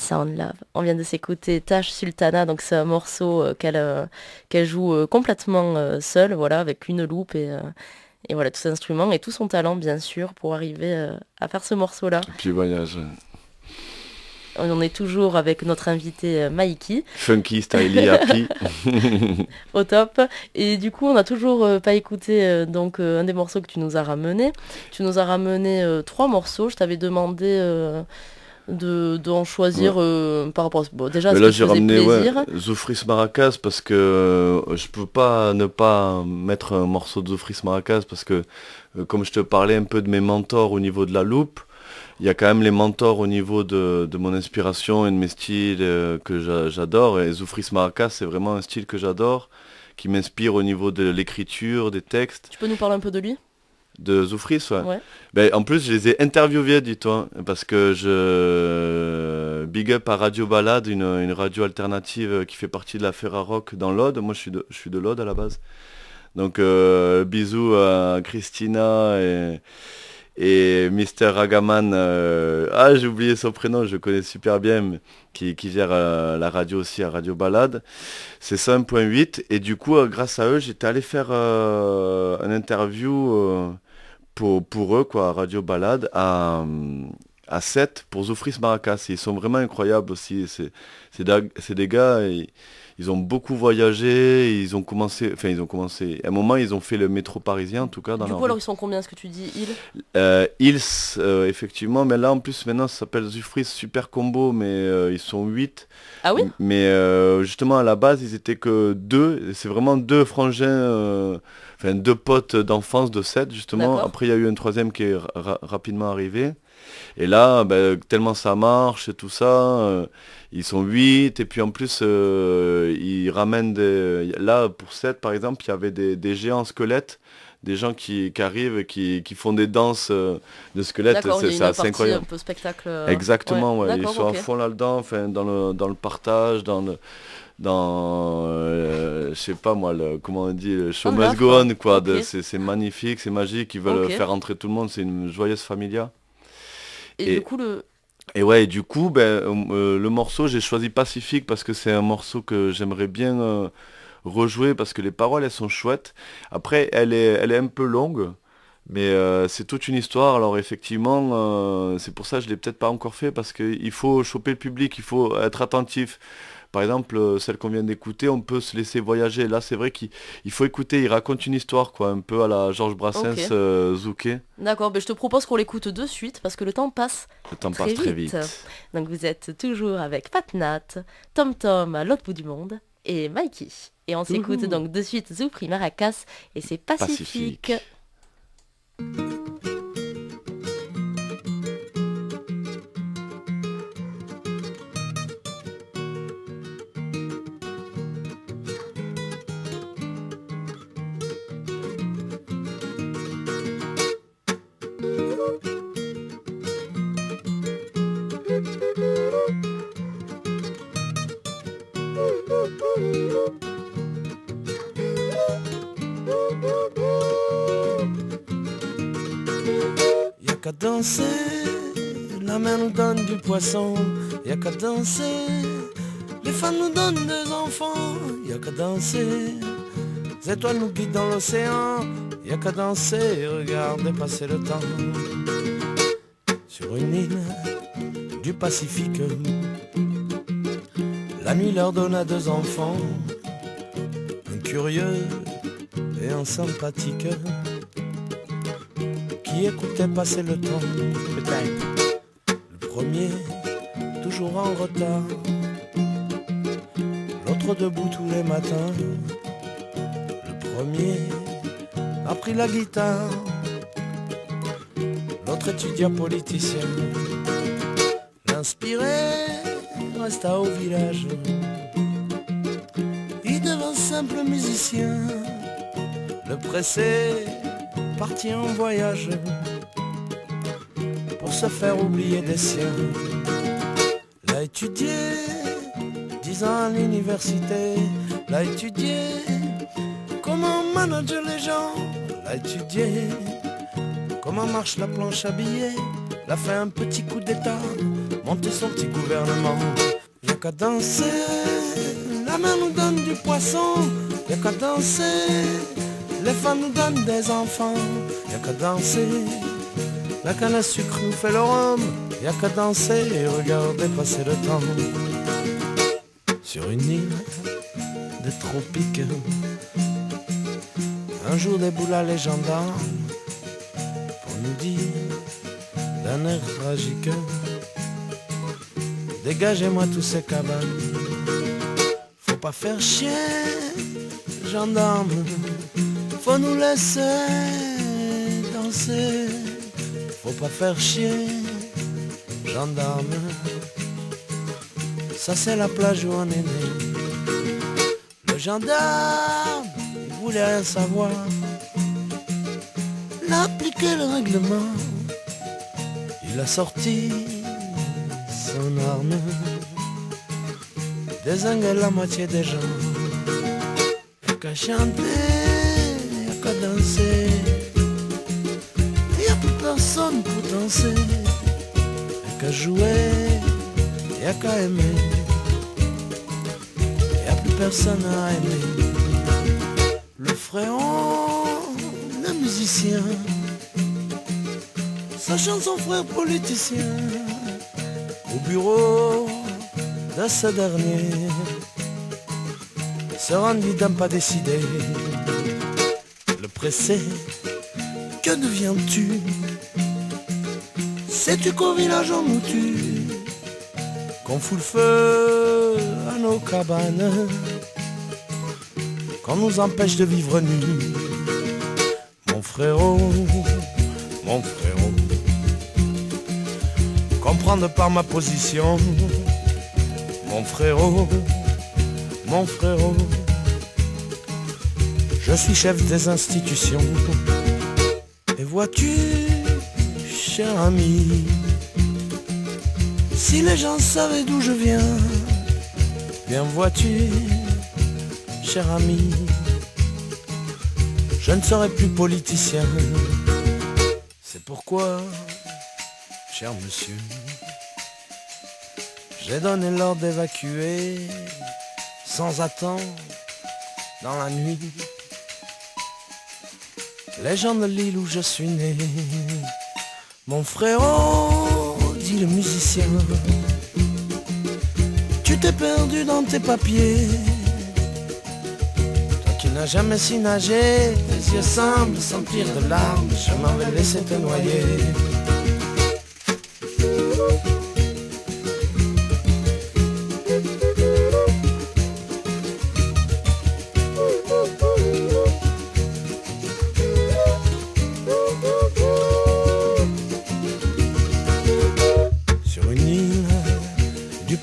[SPEAKER 2] Sound Love. On vient de s'écouter Tash Sultana, donc c'est un morceau qu'elle joue complètement seule, voilà, avec une loupe et voilà, tous ses instruments et tout son talent, bien sûr, pour arriver à faire ce morceau-là.
[SPEAKER 4] Puis voyage.
[SPEAKER 2] On est toujours avec notre invité Mikey.
[SPEAKER 4] Funky, styly, happy.
[SPEAKER 2] Au top. Et du coup, on n'a toujours pas écouté donc un des morceaux que tu nous as ramené. Tu nous as ramené 3 morceaux. Je t'avais demandé d'en choisir par rapport à... Bon, déjà,
[SPEAKER 4] mais
[SPEAKER 2] ce
[SPEAKER 4] là,
[SPEAKER 2] qui te
[SPEAKER 4] j'ai
[SPEAKER 2] faisait
[SPEAKER 4] ramené
[SPEAKER 2] plaisir.
[SPEAKER 4] Zoufris Maracas parce que je peux pas ne pas mettre un morceau de Zoufris Maracas parce que comme je te parlais un peu de mes mentors au niveau de la loupe, il y a quand même les mentors au niveau de mon inspiration et de mes styles que j'adore. Et Zoufris Maracas, c'est vraiment un style que j'adore, qui m'inspire au niveau de l'écriture, des textes.
[SPEAKER 2] Tu peux nous parler un peu de lui ?
[SPEAKER 4] De Zoufris, ouais.
[SPEAKER 2] Ouais.
[SPEAKER 4] Ben, en plus, je les ai interviewés, dis-toi, parce que je big up à Radio Balade, une radio alternative qui fait partie de la Ferrarock dans l'Aude. Moi, je suis de l'Aude à la base. Donc, bisous à Christina et Mister Ragaman, j'ai oublié son prénom, je le connais super bien, mais qui gère la radio aussi à Radio Balade. C'est 101.8 et du coup, grâce à eux, j'étais allé faire un interview pour eux, quoi, à Radio Balade, à 7 pour Zoufris Maracas. Et ils sont vraiment incroyables aussi. C'est des gars... Ils ont beaucoup voyagé, ils ont commencé, à un moment ils ont fait le métro parisien en tout cas.
[SPEAKER 2] Du coup alors ils sont combien, est-ce que tu dis
[SPEAKER 4] Ils effectivement, mais là en plus maintenant ça s'appelle Zoufris Super Combo, mais ils sont 8.
[SPEAKER 2] Ah oui.
[SPEAKER 4] Mais justement à la base ils étaient que 2, c'est vraiment 2 frangins, 2 potes d'enfance de 7 justement.
[SPEAKER 2] D'accord.
[SPEAKER 4] Après il y a eu un troisième qui est rapidement arrivé. Et là, tellement ça marche et tout ça, ils sont 8 et puis en plus ils ramènent là pour 7 par exemple, il y avait des géants squelettes, des gens qui arrivent et qui font des danses de squelettes.
[SPEAKER 2] C'est
[SPEAKER 4] assez incroyable.
[SPEAKER 2] Un peu spectacle.
[SPEAKER 4] Exactement, ouais. Ils sont
[SPEAKER 2] ok.
[SPEAKER 4] à fond là-dedans, dans le partage, je sais pas moi, comment on dit, le show must go on, quoi.
[SPEAKER 2] Okay.
[SPEAKER 4] C'est magnifique, c'est magique, ils veulent faire entrer tout le monde, c'est une joyeuse familia.
[SPEAKER 2] Et du coup,
[SPEAKER 4] du coup, le morceau, j'ai choisi Pacifique parce que c'est un morceau que j'aimerais bien rejouer parce que les paroles, elles sont chouettes. Après, elle est un peu longue, mais c'est toute une histoire. Alors effectivement, c'est pour ça que je ne l'ai peut-être pas encore fait parce qu'il faut choper le public, il faut être attentif. Par exemple, celle qu'on vient d'écouter, on peut se laisser voyager. Là, c'est vrai qu'il faut écouter. Il raconte une histoire, quoi, un peu à la Georges Brassens, Zouké.
[SPEAKER 2] D'accord, je te propose qu'on l'écoute de suite parce que le temps passe.
[SPEAKER 4] Le temps passe très vite.
[SPEAKER 2] Donc vous êtes toujours avec Patnat, Tom Tom à l'autre bout du monde et Mikey. Et on s'écoute donc de suite Zoufris Maracas et c'est Pacifique.
[SPEAKER 6] Y'a qu'à danser, la mer nous donne du poisson. Y'a qu'à danser, les femmes nous donnent des enfants. Y'a qu'à danser, les étoiles nous guident dans l'océan. Y'a qu'à danser, regardez passer le temps. Sur une île du Pacifique, la nuit leur donne à 2 enfants, un curieux et un sympathique, qui écoutait passer le temps. Le premier, toujours en retard, l'autre debout tous les matins. Le premier a pris la guitare, l'autre étudiant politicien. L'inspiré resta au village, il devint simple musicien. Le pressé partit en voyage pour se faire oublier des siens. L'a étudié 10 ans à l'université, l'a étudié comment manager les gens, l'a étudié comment marche la planche à billets, l'a fait un petit coup d'état monter son petit gouvernement. Y'a qu'à danser, la mer nous donne du poisson. Y'a qu'à danser, les femmes nous donnent des enfants. Y'a qu'à danser, la canne à sucre nous fait le rhum. Y'a qu'à danser et regarder passer le temps. Sur une île des tropiques, un jour déboula les gendarmes pour nous dire d'un air tragique: dégagez-moi tous ces cabanes. Faut pas faire chier, gendarme, faut nous laisser danser. Faut pas faire chier, gendarme, ça c'est la plage où on est né. Le gendarme, il voulait rien savoir, il a appliqué le règlement, il a sorti son arme, désingué la moitié des gens. Y'a qu'à chanter, y'a qu'à danser, y'a plus personne pour danser. Y'a qu'à jouer, y'a qu'à aimer, y'a plus personne à aimer. Le frérot, le musicien, sachant son frère politicien, au bureau de ce dernier, se rendit d'un pas décidé. Le pressé, que deviens-tu? Sais-tu qu'au village on nous tue, qu'on fout le feu à nos cabanes, qu'on nous empêche de vivre nus? Mon frérot, comprendre par ma position. Mon frérot, je suis chef des institutions. Et vois-tu, cher ami, si les gens savaient d'où je viens, bien vois-tu, cher ami, je ne serai plus politicien. C'est pourquoi, cher monsieur, j'ai donné l'ordre d'évacuer sans attendre dans la nuit les gens de l'île où je suis né. Mon frérot, dit le musicien, tu t'es perdu dans tes papiers. Toi qui n'as jamais su nager, tes yeux semblent s'emplir de larmes, je m'en vais laisser te noyer.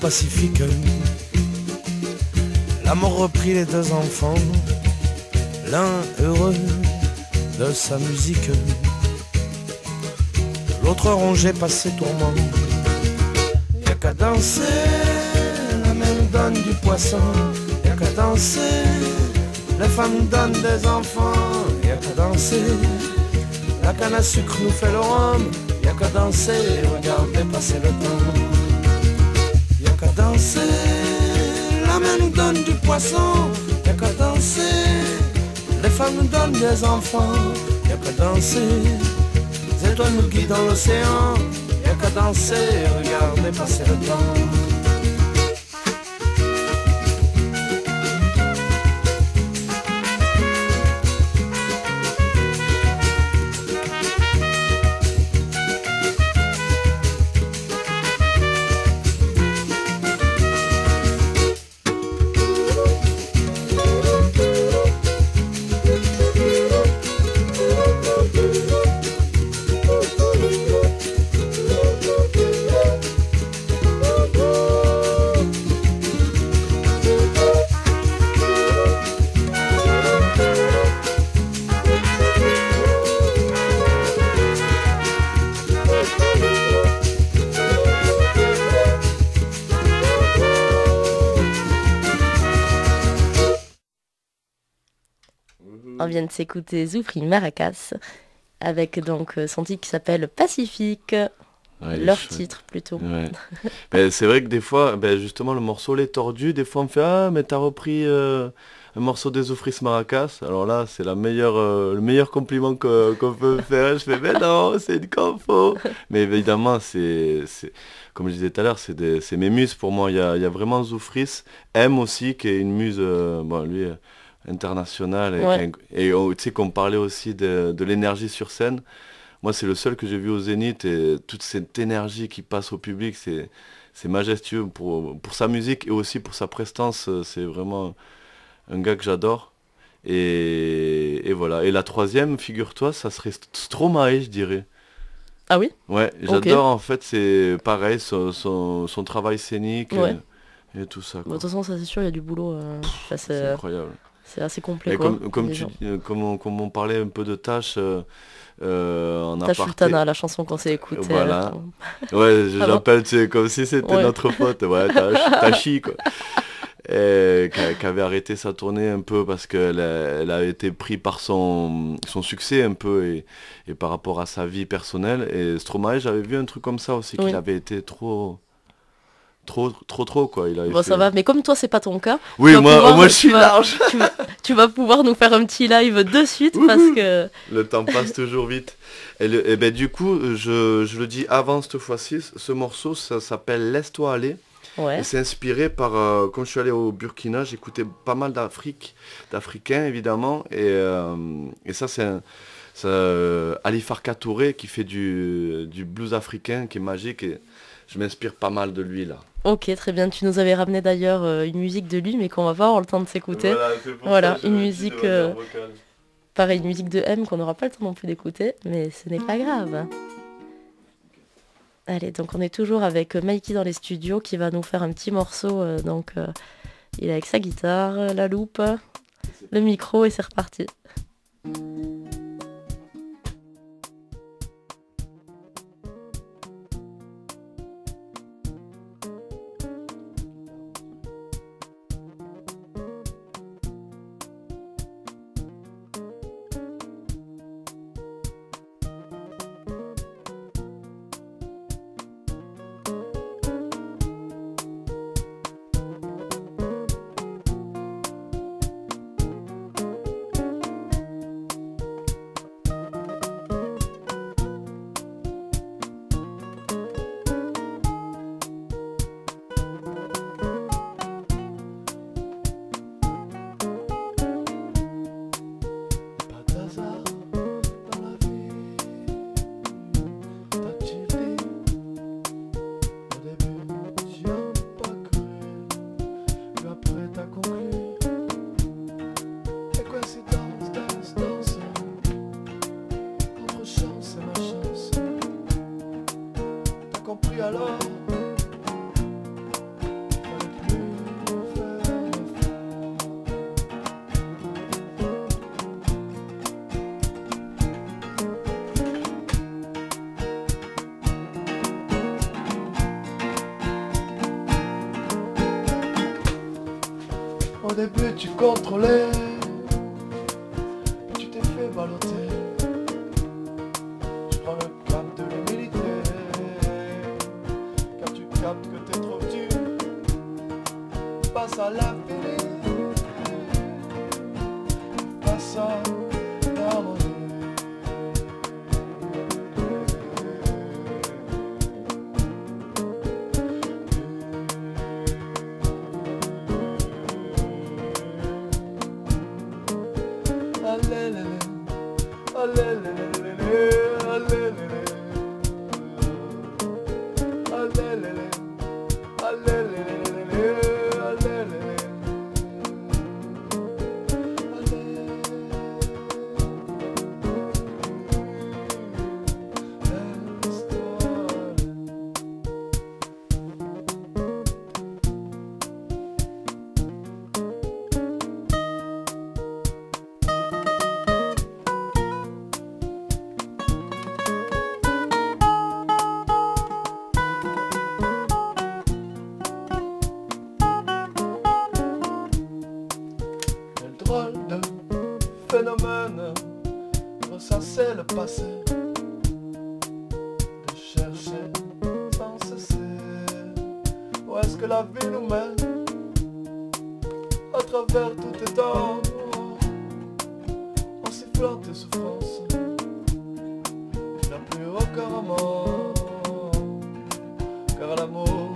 [SPEAKER 6] Pacifique, la mort reprit les deux enfants, l'un heureux de sa musique, l'autre rongé par ses tourments. Y'a qu'à danser, la mer nous donne du poisson. Y'a qu'à danser, les femmes nous donnent des enfants. Y'a qu'à danser, la canne à sucre nous fait le rhum. Y'a qu'à danser, regardez passer le temps. Y'a qu'à danser, la mer nous donne du poisson. Y'a qu'à danser, les femmes nous donnent des enfants. Y'a qu'à danser, les étoiles nous guident dans l'océan. Y'a qu'à danser, regardez passer le temps.
[SPEAKER 2] On vient de s'écouter Zoufri Maracas avec donc son titre qui s'appelle Pacifique.
[SPEAKER 4] Ouais, il est
[SPEAKER 2] leur
[SPEAKER 4] chouette.
[SPEAKER 2] titre plutôt.
[SPEAKER 4] Ouais. Ben, c'est vrai que des fois, ben, justement, le morceau Les Tordus, des fois on me fait «Ah, mais t'as repris un morceau des Oufris Maracas». Alors là, c'est le meilleur compliment qu'on peut faire. Je fais «Mais non, c'est une confo». Mais évidemment, comme je disais tout à l'heure, c'est mes muses pour moi. Il y a vraiment Zoufris, M aussi, qui est une muse, bon, lui, internationale. Et,
[SPEAKER 2] Ouais.
[SPEAKER 4] tu sais qu'on parlait aussi de l'énergie sur scène. Moi, c'est le seul que j'ai vu au Zénith et toute cette énergie qui passe au public, c'est majestueux pour sa musique et aussi pour sa prestance. C'est vraiment un gars que j'adore. Et voilà. Et la troisième, figure-toi, ça serait Stromae, je dirais.
[SPEAKER 2] Ah oui?
[SPEAKER 4] Ouais,
[SPEAKER 2] Ok.
[SPEAKER 4] j'adore en fait, c'est pareil, son travail scénique
[SPEAKER 2] Ouais.
[SPEAKER 4] et tout ça,
[SPEAKER 2] Bon, de
[SPEAKER 4] quoi.
[SPEAKER 2] toute façon, ça c'est sûr, il y a du boulot. Enfin,
[SPEAKER 4] C'est incroyable.
[SPEAKER 2] c'est assez complet
[SPEAKER 4] Et
[SPEAKER 2] quoi.
[SPEAKER 4] comme
[SPEAKER 2] déjà.
[SPEAKER 4] comme on parlait un peu de tâches en
[SPEAKER 2] Tâche
[SPEAKER 4] aparté.
[SPEAKER 2] Sultana, la chanson qu'on s'est écoutée.
[SPEAKER 4] Voilà.
[SPEAKER 2] Quand
[SPEAKER 4] Ouais,
[SPEAKER 2] Ah bon
[SPEAKER 4] j'appelle, tu sais, comme si c'était
[SPEAKER 2] Ouais.
[SPEAKER 4] notre faute. Ouais, Tachi, quoi. Et qui avait arrêté sa tournée un peu parce elle a été prise par son succès un peu et par rapport à sa vie personnelle. Et Stromae, j'avais vu un truc comme ça aussi,
[SPEAKER 2] Oui.
[SPEAKER 4] qu'il avait été trop, quoi. Il avait
[SPEAKER 2] Bon,
[SPEAKER 4] fait...
[SPEAKER 2] ça va, mais comme toi, c'est pas ton cas.
[SPEAKER 4] Oui,
[SPEAKER 2] tu vas pouvoir-
[SPEAKER 4] moi je
[SPEAKER 2] tu
[SPEAKER 4] suis
[SPEAKER 2] vas-
[SPEAKER 4] large.
[SPEAKER 2] Tu vas pouvoir nous faire un petit live de suite
[SPEAKER 4] Wouhou.
[SPEAKER 2] parce que.
[SPEAKER 4] Le temps passe toujours vite. Et ben du coup, je le dis avant cette fois-ci, ce morceau, ça s'appelle Laisse-toi aller.
[SPEAKER 2] Ouais.
[SPEAKER 4] Et c'est inspiré par, quand je suis allé au Burkina, j'écoutais pas mal d'Africains évidemment, et ça c'est Ali Farka Touré qui fait du blues africain qui est magique, et je m'inspire pas mal de lui là.
[SPEAKER 2] Ok, très bien. Tu nous avais ramené d'ailleurs une musique de lui, mais qu'on va pas avoir le temps de s'écouter.
[SPEAKER 4] C'est pour
[SPEAKER 2] Voilà,
[SPEAKER 4] ça que
[SPEAKER 2] une
[SPEAKER 4] je le dis
[SPEAKER 2] musique,
[SPEAKER 4] de manière vocale.
[SPEAKER 2] Pareil, une musique de M qu'on n'aura pas le temps non plus d'écouter, mais ce n'est pas grave. Allez, donc on est toujours avec Mikey dans les studios qui va nous faire un petit morceau. Il est avec sa guitare, la loupe, le micro et c'est reparti.
[SPEAKER 5] Pas d'hasard dans la vie. T'as-tu dit au début, j'y ai pas cru. Puis après, t'as conclu. Et coïncidence, danse. Entre chance et malchance. T'as compris alors? Fallait plus faire l'effort. Au début tu contrôlais, puis tu t'es fait balloter. Je prends le cap de l'humilité, car tu captes que t'es trop dur. Passe à l'infini, passe à l'harmonie. Quel drôle de phénomène, ressasser le passé, de chercher que la vie nous mène à travers tout tes temps, en sifflant tes souffrances. Tu n'as plus aucun remords, car à l'amour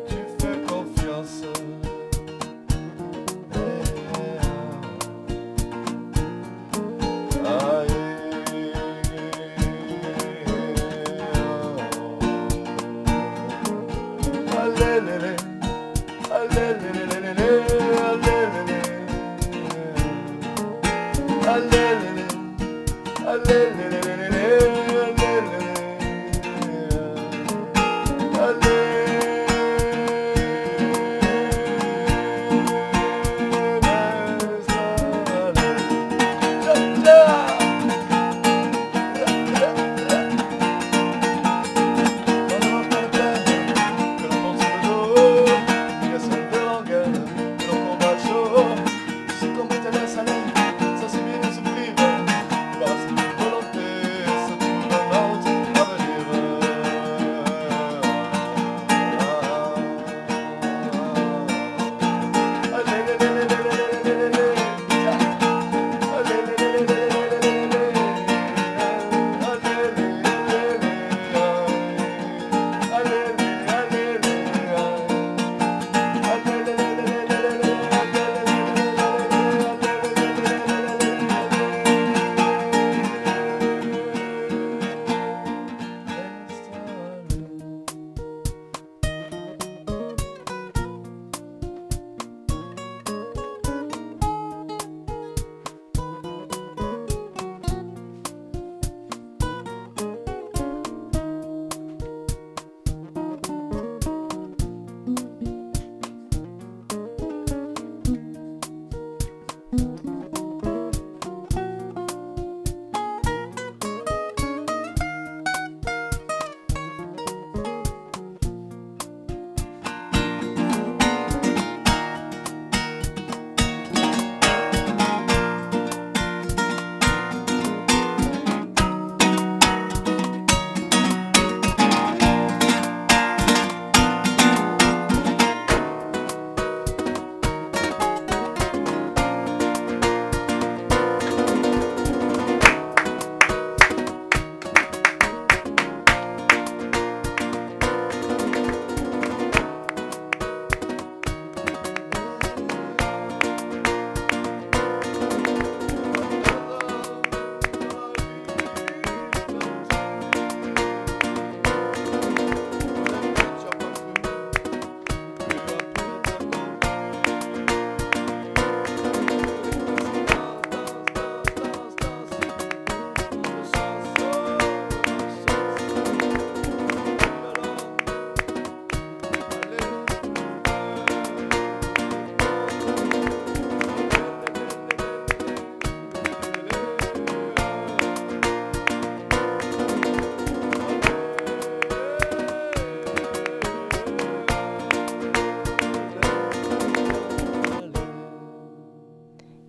[SPEAKER 5] tu fais confiance.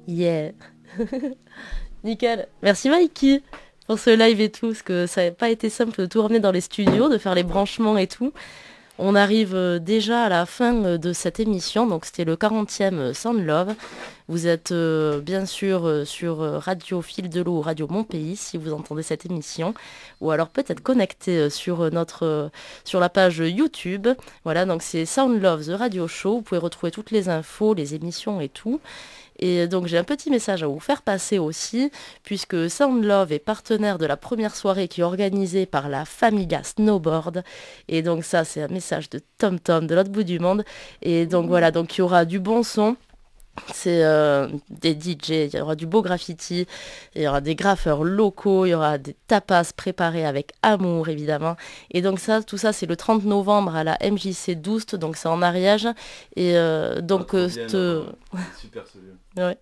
[SPEAKER 2] Yeah. Nickel. Merci Mikey pour ce live et tout, parce que ça n'a pas été simple de tout ramener dans les studios, de faire les branchements et tout. On arrive déjà à la fin de cette émission, donc c'était le 40e Sound Love. Vous êtes bien sûr sur Radio Fil de l'eau ou Radio Mon Pays si vous entendez cette émission, ou alors peut-être connecté sur la page YouTube. Voilà, donc c'est Sound Love The Radio Show, vous pouvez retrouver toutes les infos, les émissions et tout. Et donc j'ai un petit message à vous faire passer aussi, puisque Sound Love est partenaire de la première soirée qui est organisée par la Familia Snowboard. Et donc ça, c'est un message de Tom Tom de l'autre bout du monde. Et donc voilà, donc il y aura du bon son. C'est des DJ, il y aura du beau graffiti, il y aura des graffeurs locaux, il y aura des tapas préparés avec amour évidemment. Et donc ça, tout ça c'est le 30 novembre à la MJC d'Oust, donc c'est en Ariège. Et donc
[SPEAKER 4] super ce lieu.
[SPEAKER 2] Ouais.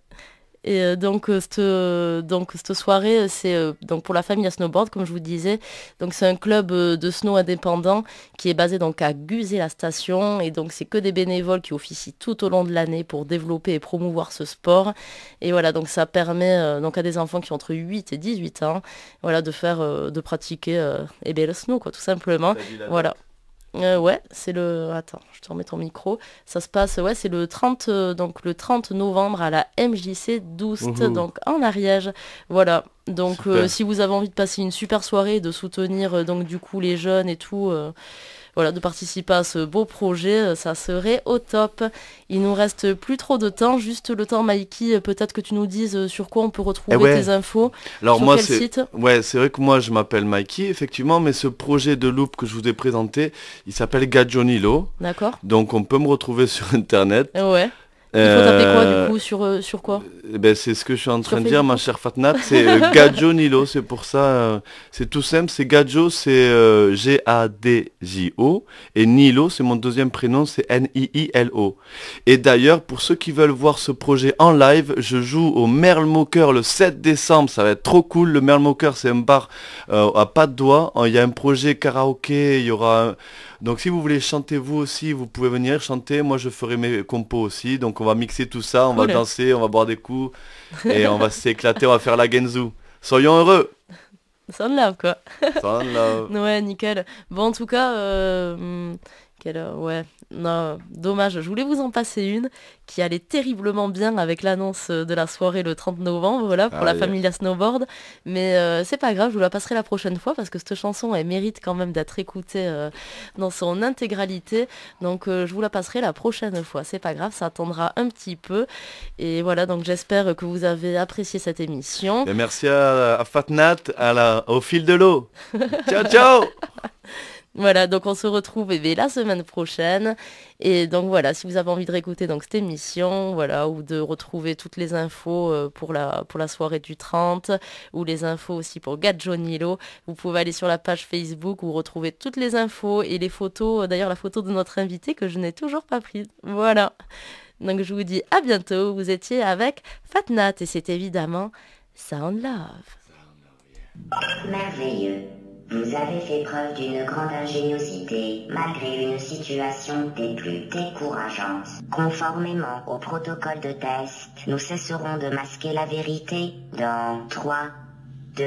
[SPEAKER 2] Et donc cette soirée, c'est donc pour la famille à snowboard, comme je vous disais. Donc c'est un club de snow indépendant qui est basé donc à Guzé-la-Station, et donc c'est que des bénévoles qui officient tout au long de l'année pour développer et promouvoir ce sport. Et voilà, donc ça permet donc à des enfants qui ont entre 8 et 18 ans, voilà, de pratiquer le snow, quoi, tout simplement. Voilà. Ouais, c'est le... Attends, je te remets ton micro. Ça se passe, ouais, c'est le 30, donc le 30 novembre à la MJC d'Oust, donc en Ariège. Voilà. Donc si vous avez envie de passer une super soirée, de soutenir donc du coup les jeunes et tout, voilà, de participer à ce beau projet, ça serait au top. Il nous reste plus trop de temps, juste le temps, Mikey, peut-être que tu nous dises sur quoi on peut retrouver tes infos.
[SPEAKER 4] Alors
[SPEAKER 2] sur
[SPEAKER 4] moi,
[SPEAKER 2] quel site.
[SPEAKER 4] Ouais, c'est vrai que moi je m'appelle Mikey, effectivement, mais ce projet de loop que je vous ai présenté, il s'appelle Gadjonilo.
[SPEAKER 2] D'accord.
[SPEAKER 4] Donc on peut me retrouver sur internet.
[SPEAKER 2] Ouais. Il faut taper quoi du coup sur quoi?
[SPEAKER 4] Ben, c'est ce que je suis en train de dire, ma chère Fatnat, c'est Gadjonilo, c'est pour ça, c'est tout simple, c'est Gadjo, c'est G-A-D-J-O, et Nilo, c'est mon deuxième prénom, c'est N-I-I-L-O. Et d'ailleurs, pour ceux qui veulent voir ce projet en live, je joue au Merle Mocker le 7 décembre, ça va être trop cool. Le Merle Mocker, c'est un bar à pas de doigts, il y a un projet karaoké, il y aura... Donc si vous voulez chanter vous aussi, vous pouvez venir chanter. Moi je ferai mes compos aussi. Donc on va mixer tout ça, on va danser, on va boire des coups et on va s'éclater, on va faire la genzu. Soyons heureux.
[SPEAKER 2] Sound love quoi.
[SPEAKER 4] Sound love.
[SPEAKER 2] Ouais, nickel. Bon en tout cas, ouais, non, dommage. Je voulais vous en passer une qui allait terriblement bien avec l'annonce de la soirée le 30 novembre, voilà, pour la Familia Snowboard. Mais c'est pas grave, je vous la passerai la prochaine fois parce que cette chanson, elle mérite quand même d'être écoutée dans son intégralité. Donc je vous la passerai la prochaine fois. C'est pas grave, ça attendra un petit peu. Et voilà, donc j'espère que vous avez apprécié cette émission.
[SPEAKER 4] Et merci à Fatnat, au fil de l'eau. Ciao, ciao.
[SPEAKER 2] Voilà, donc on se retrouve la semaine prochaine. Et donc voilà, si vous avez envie de réécouter donc cette émission, voilà, ou de retrouver toutes les infos pour la soirée du 30, ou les infos aussi pour Gadjonilo, vous pouvez aller sur la page Facebook où retrouver toutes les infos et les photos, d'ailleurs la photo de notre invité que je n'ai toujours pas prise. Voilà. Donc je vous dis à bientôt, vous étiez avec Fatnat et c'est évidemment Sound Love.
[SPEAKER 1] Merveilleux. Vous avez fait preuve d'une grande ingéniosité, malgré une situation des plus décourageantes. Conformément au protocole de test, nous cesserons de masquer la vérité dans 3, 2...